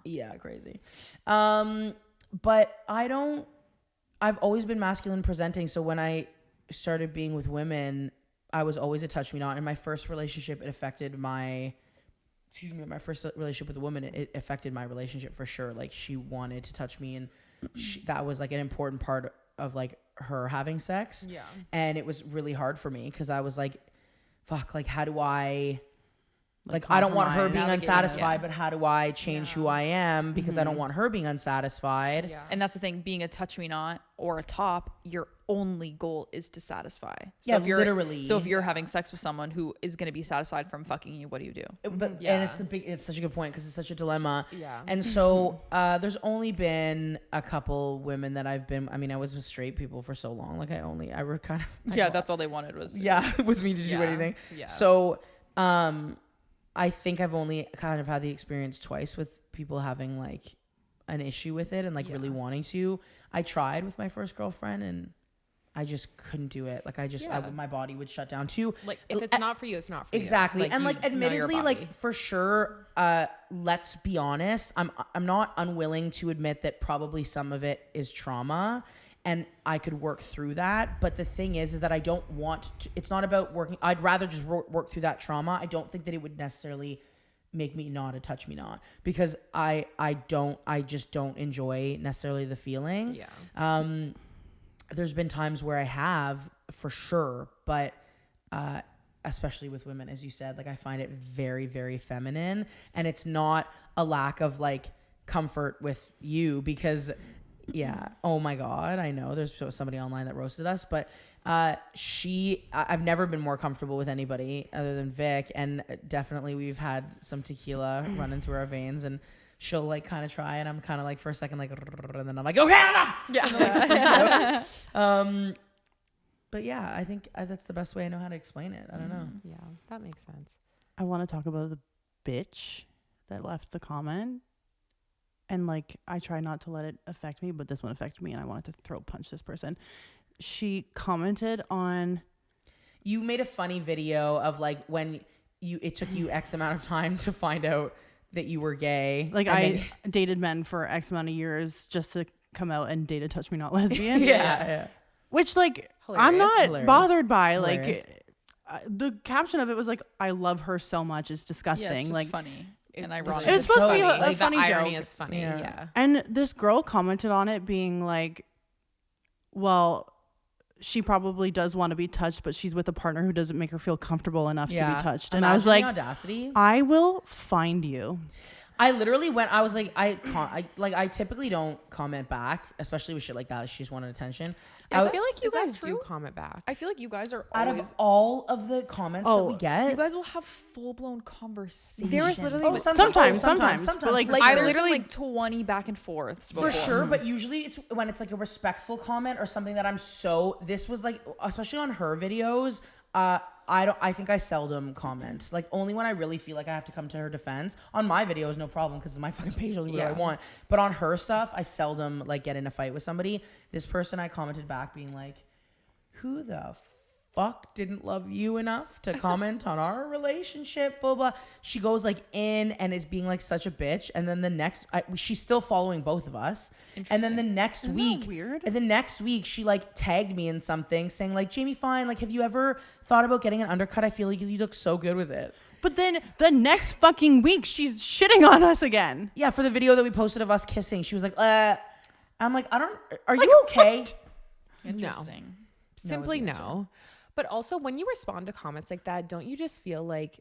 Yeah, crazy. But I've always been masculine presenting. So when I started being with women, I was always a touch me not. In my first relationship, it affected my first relationship with a woman, it affected my relationship for sure. Like she wanted to touch me and that was like an important part of like her having sex. Yeah. And it was really hard for me because I was like, fuck, like how do I Like, I don't want her compromise. being Navigate it, unsatisfied, yeah. but how do I change who I am? Because I don't Mm-hmm. want her being unsatisfied. Yeah. And that's the thing, being a touch me not or a top, your only goal is to satisfy. So Yeah, if you're, literally. So if you're having sex with someone who is going to be satisfied from fucking you, what do you do? But Yeah. and it's such a good point because it's such a dilemma. Yeah. And so there's only been a couple women that I've been. I mean, I was with straight people for so long. Like I were kind of. Yeah, that's all they wanted was. Yeah, it was me to do Yeah. anything. Yeah. So I think I've only kind of had the experience twice with people having like an issue with it and like really Yeah. wanting to. I tried with my first girlfriend and I just couldn't do it. Like Yeah. my body would shut down too. Like if it's not for you, it's not for Exactly. you. And you like know your admittedly, body. like for sure, let's be honest, I'm not unwilling to admit that probably some of it is trauma and I could work through that. But the thing is that I don't want to, it's not about working. I'd rather just work through that trauma. I don't think that it would necessarily make me not a touch me not because I just don't enjoy necessarily the feeling. Yeah. There's been times where I have for sure, but especially with women, as you said, like I find it very, very feminine, and it's not a lack of like comfort with you because oh my God, I know there's somebody online that roasted us, but I've never been more comfortable with anybody other than Vic, and definitely we've had some tequila running through our veins, and she'll like kind of try, and I'm kind of like for a second like, and then I'm like, okay, enough. Yeah. But yeah, I think that's the best way I know how to explain it. I don't know. Yeah. That makes sense. I want to talk about the bitch that left the comment. And like, I try not to let it affect me, but this one affected me and I wanted to throat punch this person. She commented on, You made a funny video of like when it took you X amount of time to find out that you were gay. like, and I then- dated men for X amount of years just to come out and date a touch me not lesbian. yeah. Which like, Hilarious. I'm not Hilarious. bothered by. Hilarious. Like, the caption of it was like, I love her so much. It's Yeah, disgusting. it's just like, funny and It's ironic. It was supposed to be funny. a Like, funny the irony joke. is funny. Yeah. Yeah. And this girl commented on it being like, well, she probably does want to be touched, but she's with a partner who doesn't make her feel comfortable enough to be touched. And I was Imagine like, the audacity. I will find you. I literally went. I was like, I typically don't comment back, especially with shit like that. She just wanted attention. I feel like you Is that guys do true? comment back. I feel like you guys are out always. of all of the comments that we You get, guys will have full blown conversations. There was literally- Sometimes, but like, like there's literally like 20 back and forths for sure. But usually it's when it's like a respectful comment or something that I'm so. This was like, especially on her videos. I think I seldom comment. Like only when I really feel like I have to come to her defense. On my videos, no problem because it's my fucking page. I'll do what I Yeah. want. But on her stuff, I seldom like get in a fight with somebody. This person I commented back being like, "Who the fuck didn't love you enough to comment on our relationship?" Blah blah. She goes like in and is being like such a bitch. And then the next, she's still following both of us. And then the next Isn't that week, weird? and the next week she like tagged me in something saying like, "Jamie Fine, like have you ever thought about getting an undercut? I feel like you look so good with it." But then the next fucking week, she's shitting on us again. Yeah, for the video that we posted of us kissing, she was like, I'm like, are you okay? Interesting. Simply no. But also, when you respond to comments like that, don't you just feel like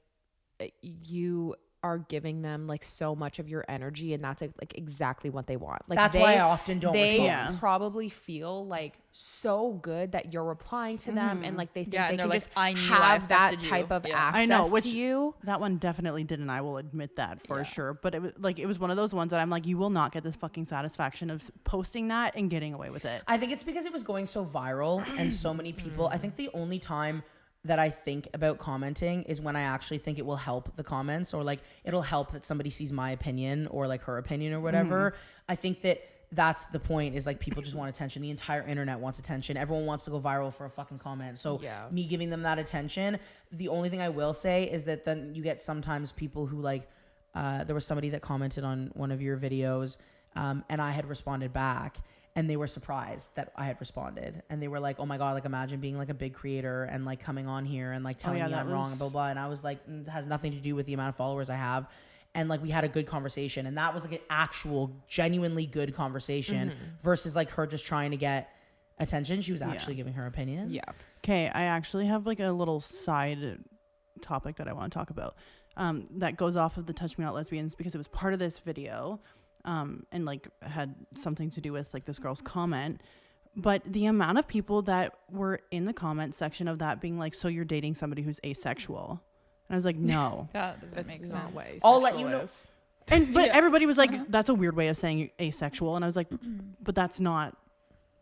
you are giving them like so much of your energy, and that's like exactly what they want? Like That's why I often don't they respond. probably feel like so good that you're replying to them, and like they think Yeah, they and they're can like, just "I knew I have that affected you." type of Yeah. access I know, which to you. that one definitely didn't. I will admit that for sure. But it was one of those ones that I'm like, you will not get this fucking satisfaction of posting that and getting away with it. I think it's because it was going so viral and so many people. I think the only time that I think about commenting is when I actually think it will help the comments, or like it'll help that somebody sees my opinion or like her opinion or whatever. I think that's the point, is like people just want attention. The entire internet wants attention. Everyone wants to go viral for a fucking comment. So me giving them that attention, the only thing I will say is that then you get sometimes people who like, there was somebody that commented on one of your videos, and I had responded back. And they were surprised that I had responded. And they were like, oh my God, like imagine being like a big creator and like coming on here and like telling me I'm wrong and blah, blah. And I was like, it has nothing to do with the amount of followers I have. And like we had a good conversation. And that was like an actual, genuinely good conversation versus like her just trying to get attention. She was actually giving her opinion. Yeah. Okay, I actually have like a little side topic that I want to talk about that goes off of the Touch Me Not Lesbians, because it was part of this video. And like had something to do with like this girl's comment, but the amount of people that were in the comment section of that being like, so you're dating somebody who's asexual, and I was like, no. That doesn't make That's sense. not way I'll let sexual you know. is. And but everybody was like, that's a weird way of saying asexual, and I was like, but that's not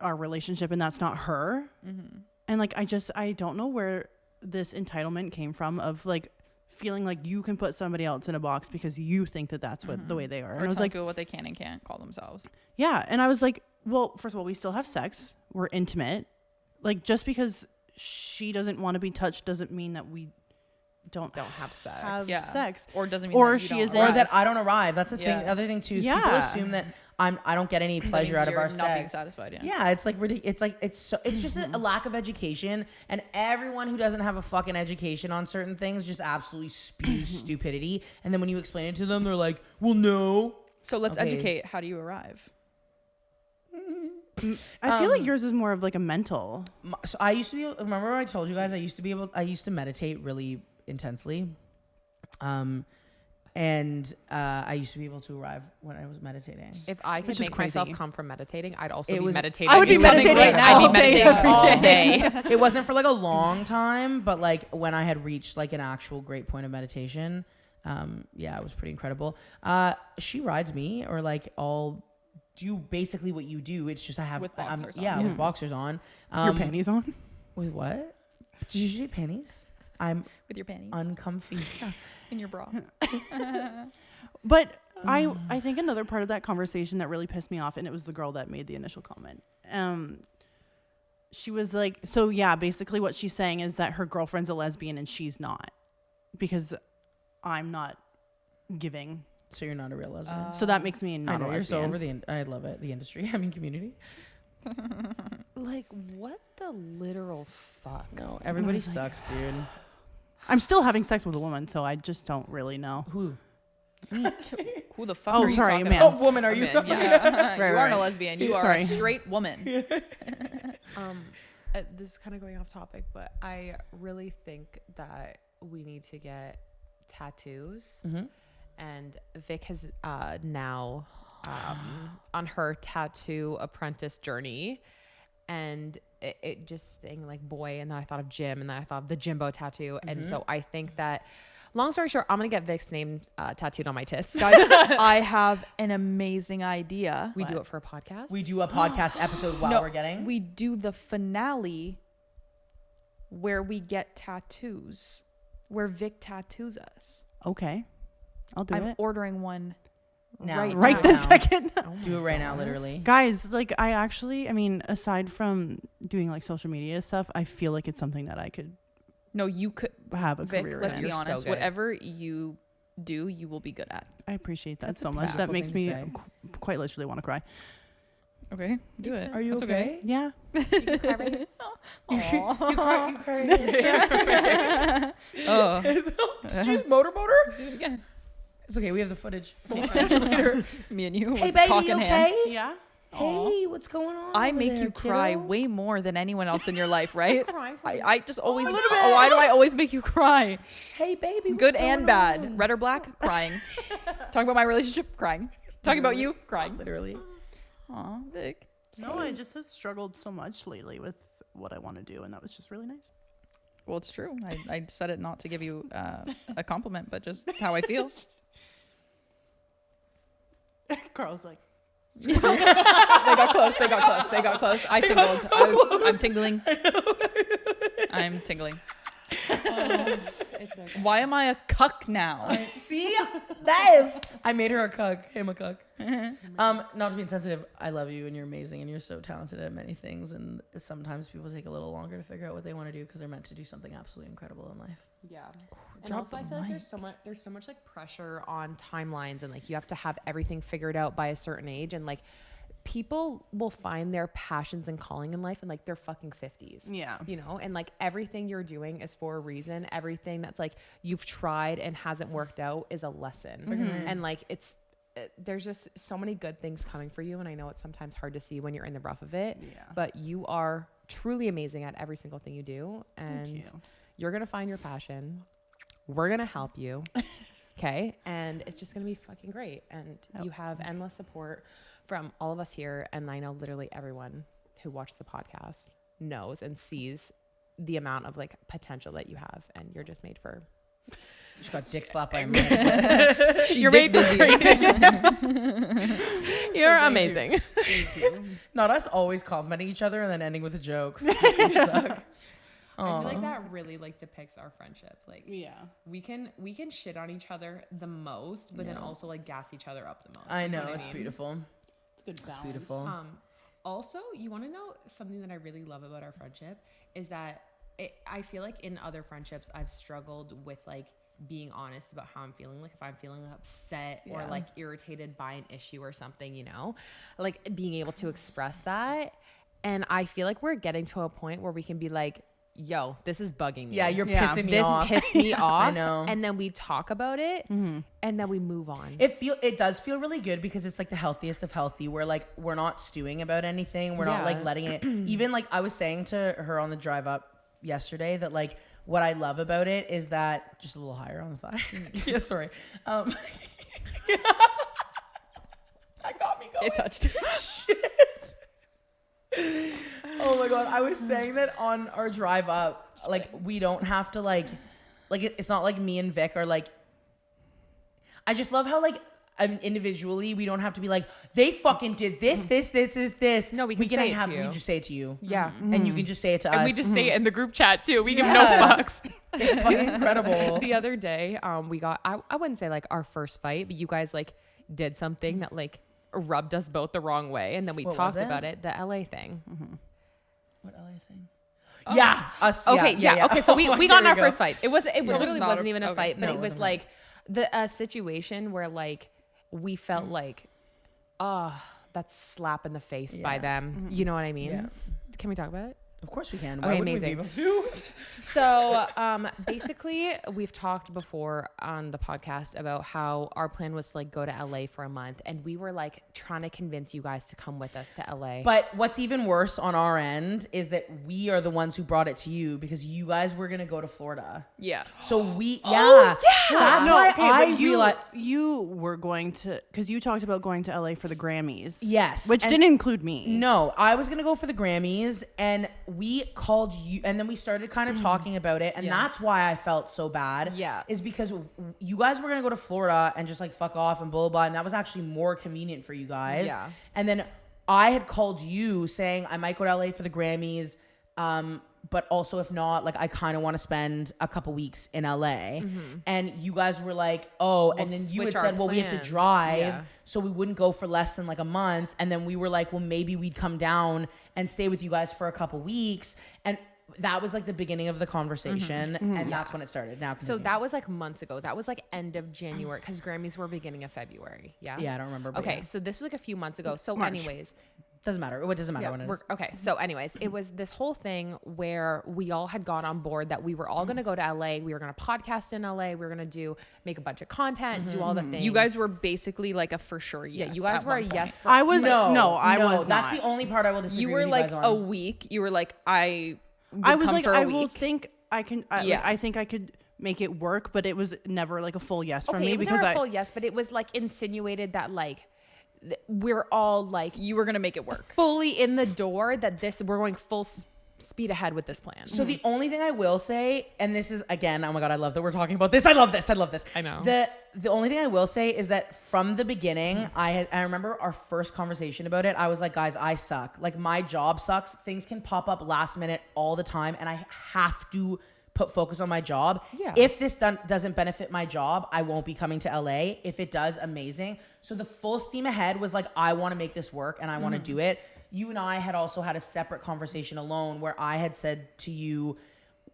our relationship, and that's not her. And like I don't know where this entitlement came from of like feeling like you can put somebody else in a box because you think that that's what the way they are. And Or I was tell like, people what they can and can't call themselves. yeah. And I was like, well, first of all, we still have sex. We're intimate. Like, just because she doesn't want to be touched doesn't mean that we don't have sex. have Yeah. sex. Or doesn't mean Or that you she don't isn't- Or arrive. that I don't arrive. That's the Yeah. thing. The other thing too is Yeah. people assume that I don't get any That pleasure means out of you're our not being sex. satisfied. Yeah. Yeah, it's like it's just a lack of education, and everyone who doesn't have a fucking education on certain things just absolutely spews stupidity. And then when you explain it to them, they're like, "Well, no." So let's Okay. educate. How do you arrive? I feel like yours is more of like a mental. So I used to be. Remember I told you guys I used to meditate really intensely, and I used to be able to arrive when I was meditating. If I could Which is make myself crazy. come from meditating, I'd also It be was- meditating. I would be It's something meditating right now. all day, every all day. day. It wasn't for like a long time, but like when I had reached like an actual great point of meditation, yeah, it was pretty incredible. She rides me, or like I'll do basically what you do. It's just I have With boxers on. yeah, with boxers on. Your panties on? Wait, what? Did you say panties? I'm With your panties uncomfy. in your bra. But I think another part of that conversation that really pissed me off, and it was the girl that made the initial comment. She was like, so yeah, basically what she's saying is that her girlfriend's a lesbian and she's not, because I'm not giving. So you're not a real lesbian. So that makes me I not know a you're so lesbian. over I love it. The industry. I mean, community. Like, what the literal fuck? No, everybody was like- sucks, dude. I'm still having sex with a woman, so I just don't really know. Who? Who the fuck Oh, are you sorry, talking man. about? Woman, are you? Man, Yeah. Right, you aren't a right. lesbian. You are Sorry. a straight woman. This is kind of going off topic, but I really think that we need to get tattoos. And Vic has now on her tattoo apprentice journey, and it just saying like boy, and then I thought of Jim, and then I thought of the Jimbo tattoo, and so I think that, long story short, I'm gonna get Vic's name tattooed on my tits. Guys, I have an amazing idea. We do it for a podcast. We do a podcast episode while we're getting. We do the finale where we get tattoos, where Vic tattoos us. Okay, I'll do I'm it. ordering one Now. right Right now. this second. do it right now, literally. Guys, like I mean, aside from doing like social media stuff, I feel like it's something that I could No, you could. have a Vic, career let's in. be You're so honest. good. Whatever you do, you will be good at. I appreciate that That's so a much. That beautiful makes thing me to say. quite literally want to cry. Okay, do it. Are you That's okay? Yeah. You can cry right here. You cry. Oh, Did you use motorboater? do it again. It's okay. We have the footage. Me and you. Hey, with cock baby, in you hand. okay? Yeah. Hey, what's going on? I over make there, you cry kiddo? way more than anyone else in your life, right? Crying for I just always. a little bit. Why do I always make you cry? Hey, baby. What's Good going and bad. on? Red or black, crying. Talking about my relationship, crying. Talking about you, crying. Literally. Aw, Vic. No, I just have struggled so much lately with what I want to do, and that was just really nice. Well, it's true. I said it not to give you a compliment, but just how I feel. Carl's like, They got close. They got close. They got close. I tingled. I'm tingling. I'm tingling. It's okay. Why am I a cuck now? See? That is. I made her a cuck. Him a cuck. Not to be insensitive, I love you and you're amazing and you're so talented at many things. And sometimes people take a little longer to figure out what they want to do because they're meant to do something absolutely incredible in life. Yeah. And Drop also I the feel like there's so much like pressure on timelines and like you have to have everything figured out by a certain age and like people will find their passions and calling in life in like their fucking 50s. yeah. You know, and like everything you're doing is for a reason. Everything that's like you've tried and hasn't worked out is a lesson. And like there's just so many good things coming for you and I know it's sometimes hard to see when you're in the rough of it. Yeah. But you are truly amazing at every single thing you do and Thank you. you're going to find your passion. We're going to help you. Okay? And it's just going to be fucking great and you have endless support from all of us here and I know literally everyone who watches the podcast knows and sees the amount of like potential that you have and you're just made for She got dick slapped by a man. you're made for you're amazing. Not us always complimenting each other and then ending with a joke. Fucking suck. I feel like that really like depicts our friendship. Like Yeah. we can shit on each other the most, but then also like gas each other up the most. I You know, what it's mean? beautiful. It's good balance. Beautiful. Also, you want to know something that I really love about our friendship is that I feel like in other friendships I've struggled with like being honest about how I'm feeling. Like if I'm feeling upset or like irritated by an issue or something, you know, like being able to express that. And I feel like we're getting to a point where we can be like, yo, this is bugging me. Yeah, you're Yeah. pissing me this off. pissed me off. I know. And then we talk about it and then we move on. It does feel really good because it's like the healthiest of healthy. We're like we're not stewing about anything. We're not like letting it. Even like I was saying to her on the drive up yesterday that like what I love about it is that just a little higher on the thigh. Yeah, sorry. That got me going. It touched. Shit. Oh my god, I was saying that on our drive up, like we don't have to like it's not like me and Vic are like. I just love how like individually we don't have to be like they fucking did this. No, we can say it to you. We just say it to you. Yeah. And you can just say it to us. And we just say it in the group chat too. We give no Yeah. fucks. It's fucking incredible. The other day, we got, I wouldn't say like our first fight, but you guys like did something that like rubbed us both the wrong way. And then we What talked was it? about it, the LA thing. What LA thing? Yeah, us. Okay. Yeah. Okay. So we got in There our go. first fight. It literally not wasn't a- even a okay. fight, but No, it it was wasn't. like the situation where like we felt like, oh, that's slap in the face by Yeah. them. You know what I mean? Yeah. Can we talk about it? Of course we can. Okay, Why wouldn't we be amazing. able to? So basically we've talked before on the podcast about how our plan was to like go to LA for a month and we were like trying to convince you guys to come with us to LA. But what's even worse on our end is that we are the ones who brought it to you because you guys were gonna go to Florida. Yeah. So we, That's why I but you realized. you were going to because you talked about going to LA for the Grammys. Yes, which and- didn't include me. No, I was gonna go for the Grammys, and we called you, and then we started kind of talking about it, and Yeah. that's why I felt so bad. Yeah. is because you guys were gonna go to Florida and just like fuck off and blah blah blah, and that was actually more convenient for you guys. Yeah. And then I had called you saying I might go to LA for the Grammys, but also if not, like I kind of want to spend a couple weeks in LA. And you guys were like, oh, and then you had switch our said, well, we have to plans. drive. Yeah. So we wouldn't go for less than like a month. And then we were like, well, maybe we'd come down and stay with you guys for a couple weeks. And that was like the beginning of the conversation. And that's when it started. Now, so that was like months ago. That was like end of January because Grammys were beginning of February. Yeah. yeah, I don't remember. But Okay. yeah. So this was like a few months ago. So March. anyways, Doesn't matter. It doesn't matter when it is. Okay. So anyways, it was this whole thing where we all had got on board that we were all going to go to LA. We were going to podcast in LA. We were going to make a bunch of content, do all the things. You guys were basically like a for sure yes. Yeah, you guys at were a one yes point. for I was No, I was That's not. the only part I will disagree You were with like you guys a on. week. You were like, I was come like, for a I week. will think I can. Yeah. I think I could make it work, but it was never like a full yes for me it was because never a full yes, but it was like insinuated that like we're all like You were gonna make it work. fully in the door that we're going full speed ahead with this plan. So the only thing I will say, and this is again, oh my God, I love that we're talking about this. I love this. I know. The only thing I will say is that from the beginning, I remember our first conversation about it. I was like, guys, I suck. Like my job sucks. Things can pop up last minute all the time, and I have to put focus on my job. Yeah. If this doesn't benefit my job, I won't be coming to LA. If it does, amazing. So the full steam ahead was like, I want to make this work and I want to do it. You and I had also had a separate conversation alone where I had said to you,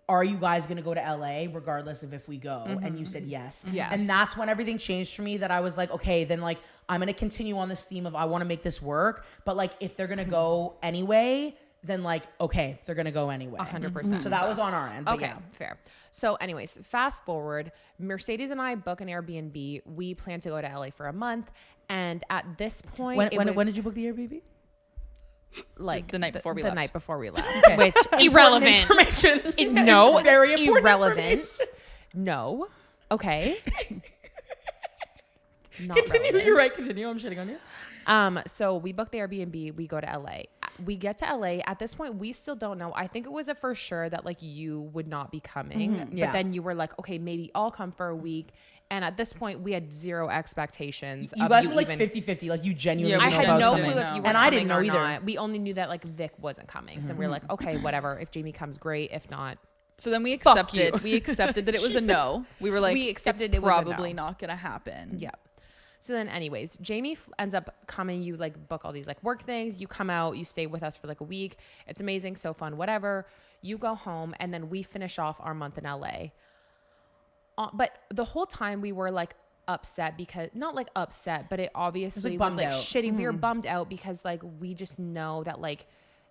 are you guys going to go to LA regardless of if we go? And you said yes. Yes. And that's when everything changed for me, that I was like, okay, then like I'm going to continue on this theme of I want to make this work. But like if they're going to go anyway, then like, okay, they're going to go anyway. 100%. So that was on our end. But Okay, yeah. fair. So anyways, fast forward, Mercedes and I book an Airbnb. We plan to go to LA for a month. And at this point, When did you book the Airbnb? like The night before we the left. night before we left, which irrelevant. Information. No, Very important irrelevant. information. No. Okay. Not Continue. relevant. You're right. Continue. I'm shitting on you. So we booked the Airbnb, we go to LA. We get to LA. At this point, we still don't know. I think it was a for sure that like you would not be coming. Yeah. But then you were like, okay, maybe I'll come for a week. And at this point, we had zero expectations. You of guys you were like even- 50-50. Like you genuinely Yeah, I didn't know had if I was no coming. clue if you were And I coming didn't know or either. not. We only knew that like Vic wasn't coming. So we were like, okay, whatever. If Jamie comes, great. If not, So then we Fuck accepted. you. We accepted that it was a Jesus. no. We were like, We accepted it's it was a no. probably not gonna happen. yeah. So then anyways, Jamie ends up coming, you like book all these like work things, you come out, you stay with us for like a week. It's amazing, so fun, whatever. You go home and then we finish off our month in LA. But the whole time we were like upset because not like upset, but it obviously was bummed like out. shitty. We were bummed out because like we just know that like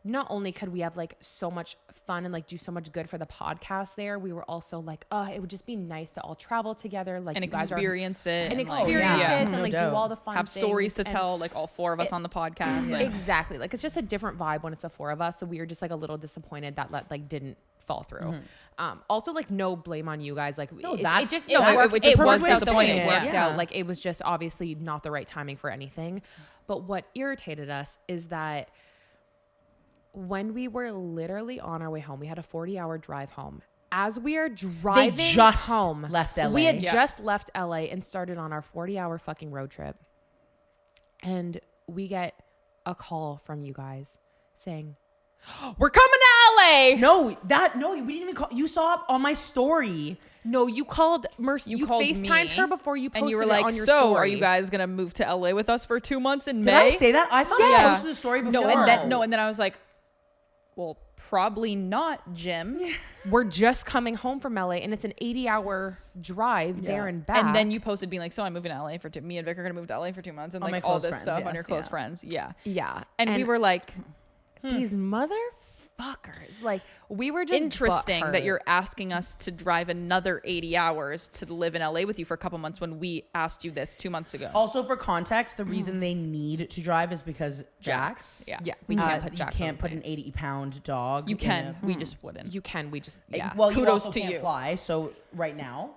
not only could we have like so much fun and like do so much good for the podcast there, we were also like, oh, it would just be nice to all travel together, like And you guys experience it. and like, experience yeah. this and No like doubt. do all the fun have things stories to and- tell, like all four of us on the podcast. Like, Exactly. Like it's just a different vibe when it's the four of us. So we were just like a little disappointed that like didn't fall through. Also like no blame on you guys. Like No, it that's- just no, it that's worked, the it perfect worked way out to the way say it it. worked Yeah. out. Like it was just obviously not the right timing for anything. But what irritated us is that when we were literally on our way home, we had a 40-hour drive home. As we are driving just home, left LA. We had Yeah. just left LA and started on our 40-hour fucking road trip. And we get a call from you guys saying, we're coming to LA. No, we didn't even call. You saw it on my story. No, you called Mercy. You called FaceTimed me, her before you posted and you were it like, on your so story. are you guys gonna move to LA with us for 2 months in Did May? I say that? I thought I posted the story before. and then I was like, well, probably not, Jim. We're just coming home from LA and it's an 80-hour drive there and back. And then you posted being like, so I'm moving to LA for me and Vic are gonna move to LA for 2 months and On like my all close this friends, stuff on yes, your close yeah. friends. Yeah. yeah. And we were like, these motherfuckers. Like we were just interesting that butthurt. you're asking us to drive another 80 hours to live in LA with you for a couple months when we asked you this 2 months ago. Also, for context, the reason they need to drive is because Jax. Yeah. Yeah, we can't put you Jax on can't the put an plane. 80-pound dog. You in can. a- We just wouldn't. You can. We just yeah. Well, you Kudos also to can't you. fly. So right now.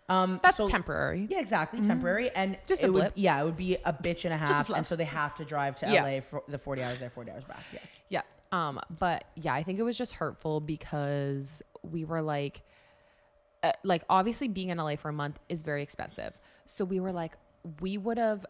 That's so- temporary. Yeah, exactly. Temporary. And Just a it would, blip. yeah, it would be a bitch and a half. flip. And so they have to drive to Yeah. LA for the 40 hours there, 40 hours back. Yes. Yeah. But yeah, I think it was just hurtful because we were like obviously being in LA for a month is very expensive. So we were like, we would have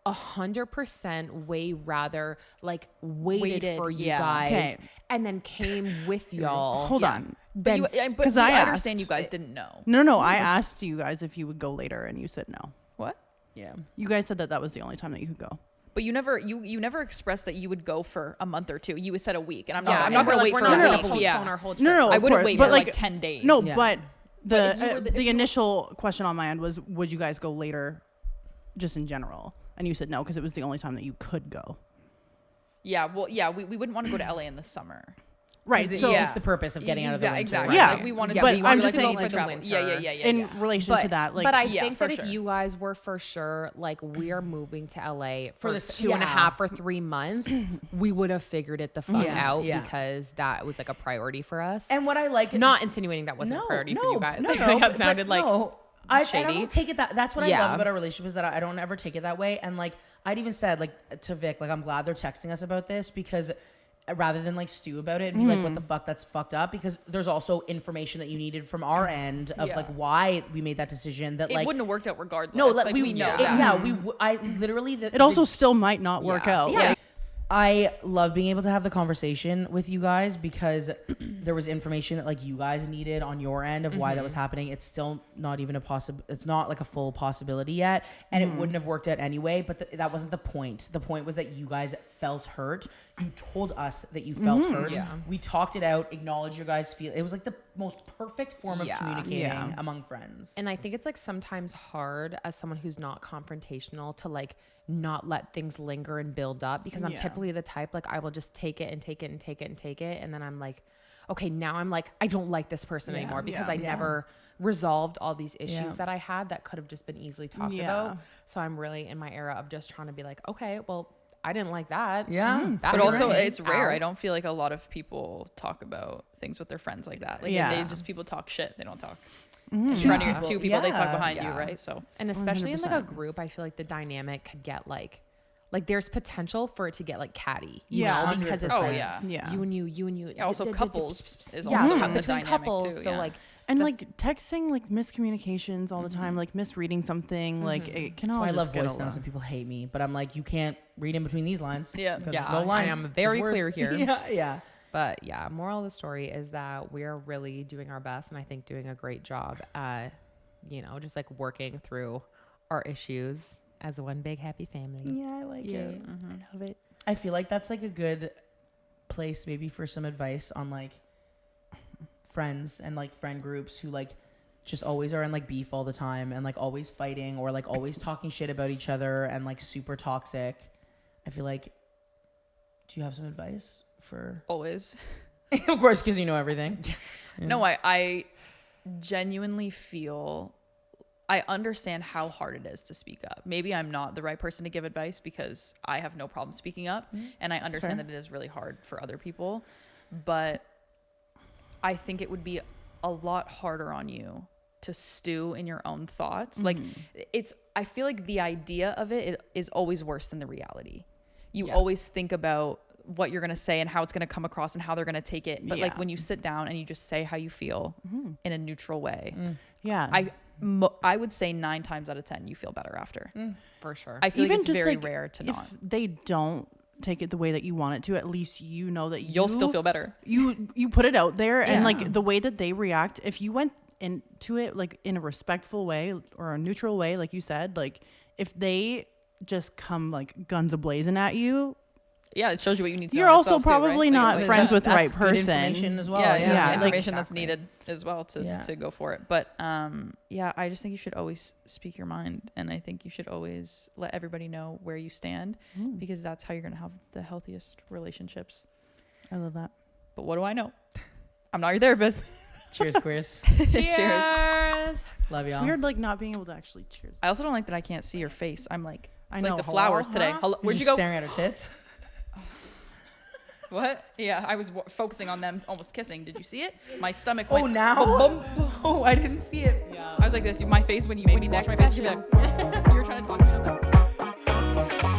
100% way rather like waited for you yeah. guys Okay. and then came with y'all. Hold on. But you, Then but 'cause we I understand asked- you guys didn't know. No, I asked you guys if you would go later, and you said no. What? Yeah. You guys said that was the only time that you could go. But you never expressed that you would go for a month or two. You said a week, and I'm Yeah, not. I'm and not we're going to like, wait we're for not a gonna week. postpone Yeah. our whole trip. No, I of wouldn't course, wait but for like 10 days. No, Yeah. but But if you were the initial question on my end was, would you guys go later, just in general? And you said no because it was the only time that you could go. Yeah, well, yeah, we wouldn't want to go to LA in the summer. Right. So So it's the purpose of getting out of the winter. Exactly. Yeah. Like, we wanted Yeah, to. but we I'm wanted just to go saying for for the travel. winter. Yeah. in relation to that, like, but I yeah, think for that sure. if you guys were for sure, like, we're moving to LA for this- 2.5 or 3 months, we would have figured it the fuck out yeah. because that was like a priority for us. And what I like, Not insinuating that wasn't a priority for you guys. I think that sounded like I shady. don't take it that. That's what I Yeah. love about our relationship is that I don't ever take it that way. And like I'd even said like to Vic, like I'm glad they're texting us about this because rather than like stew about it and be like, what the fuck, that's fucked up. Because there's also information that you needed from our end of Yeah. like why we made that decision. That It like wouldn't have worked out regardless. no, like we know that. yeah, I literally it also still might not work Yeah. out. yeah. Like, I love being able to have the conversation with you guys because there was information that like you guys needed on your end of why that was happening. It's still not even a possible. It's not like a full possibility yet, and it wouldn't have worked out anyway. But that wasn't the point. The point was that you guys felt hurt. You told us that you felt hurt. Yeah. We talked it out. Acknowledged your guys' feel. It was like the most perfect form of Yeah. communicating Yeah. among friends. And I think it's like sometimes hard as someone who's not confrontational to like not let things linger and build up because I'm Yeah. typically the type like I will just take it and take it and take it and take it. And then I'm like, okay, now I'm like, I don't like this person anymore because I never resolved all these issues Yeah. that I had that could have just been easily talked Yeah. about. So I'm really in my era of just trying to be like, okay, well, I didn't like that. yeah. That But was also, great. it's rare. Ow. I don't feel like a lot of people talk about things with their friends like that. Like, Yeah. they just people talk shit. They don't talk. In front of you, two people, they talk Yeah. behind you, Yeah. right? So And especially in like a 100%. group, I feel like the dynamic could get like there's potential for it to get like catty, you Yeah, know, because it's 100%. like yeah. Yeah. you and you. Yeah, also couples is Yeah, also cou- a between dynamic couples. too, So yeah. like, and like texting, like miscommunications all the time, like misreading something, like it can all That's why I just love get a voice notes lot. and people hate me, but I'm like, you can't read in between these lines. Yeah. because Yeah, there's no lines. I am just very words. clear here. yeah. but yeah, moral of the story is that we're really doing our best, and I think doing a great job at, you know, just like working through our issues as one big happy family. Yeah, I like Yeah. it. I love it. I feel like that's like a good place maybe for some advice on like friends and like friend groups who like just always are in like beef all the time and like always fighting or like always talking shit about each other and like super toxic. I feel like, do you have some advice for? always. Of course, because you know everything. No, I genuinely feel I understand how hard it is to speak up. Maybe I'm not the right person to give advice because I have no problem speaking up, and I understand that it is really hard for other people, but I think it would be a lot harder on you to stew in your own thoughts. Like I feel like the idea of it is always worse than the reality. You always think about what you're going to say and how it's going to come across and how they're going to take it. But like when you sit down and you just say how you feel in a neutral way, Yeah. I would say 9 times out of 10, you feel better after. For sure. I feel like it's just, very like, rare to if not. they don't take it the way that you want it to, at least you know that You'll still feel better. You put it out there, and Yeah. like the way that they react, if you went into it like in a respectful way or a neutral way, like you said, like if they just come like guns a-blazing at you, Yeah, it shows you what you need to know you're also yourself too, right? probably Like, not it's like friends that. with the right That's good person. information as well. Yeah, yeah, it's like- information that's Exactly. needed as well to go for it. But yeah, I just think you should always speak your mind, and I think you should always let everybody know where you stand, because that's how you're gonna have the healthiest relationships. I love that. But what do I know? I'm not your therapist. Cheers, queers. Cheers. Love It's y'all. weird like not being able to actually cheers. I also don't like that I can't see your face. I'm like, I it's know. like the Hello? flowers today. Huh? Hello, You're where'd just you go? staring at her tits. What? Yeah, I was focusing on them almost kissing. Did you see it? My stomach Oh, went. now? Oh, I didn't see it. I was like this. My face when you watch my face, you'd be like, you were trying to talk to me about.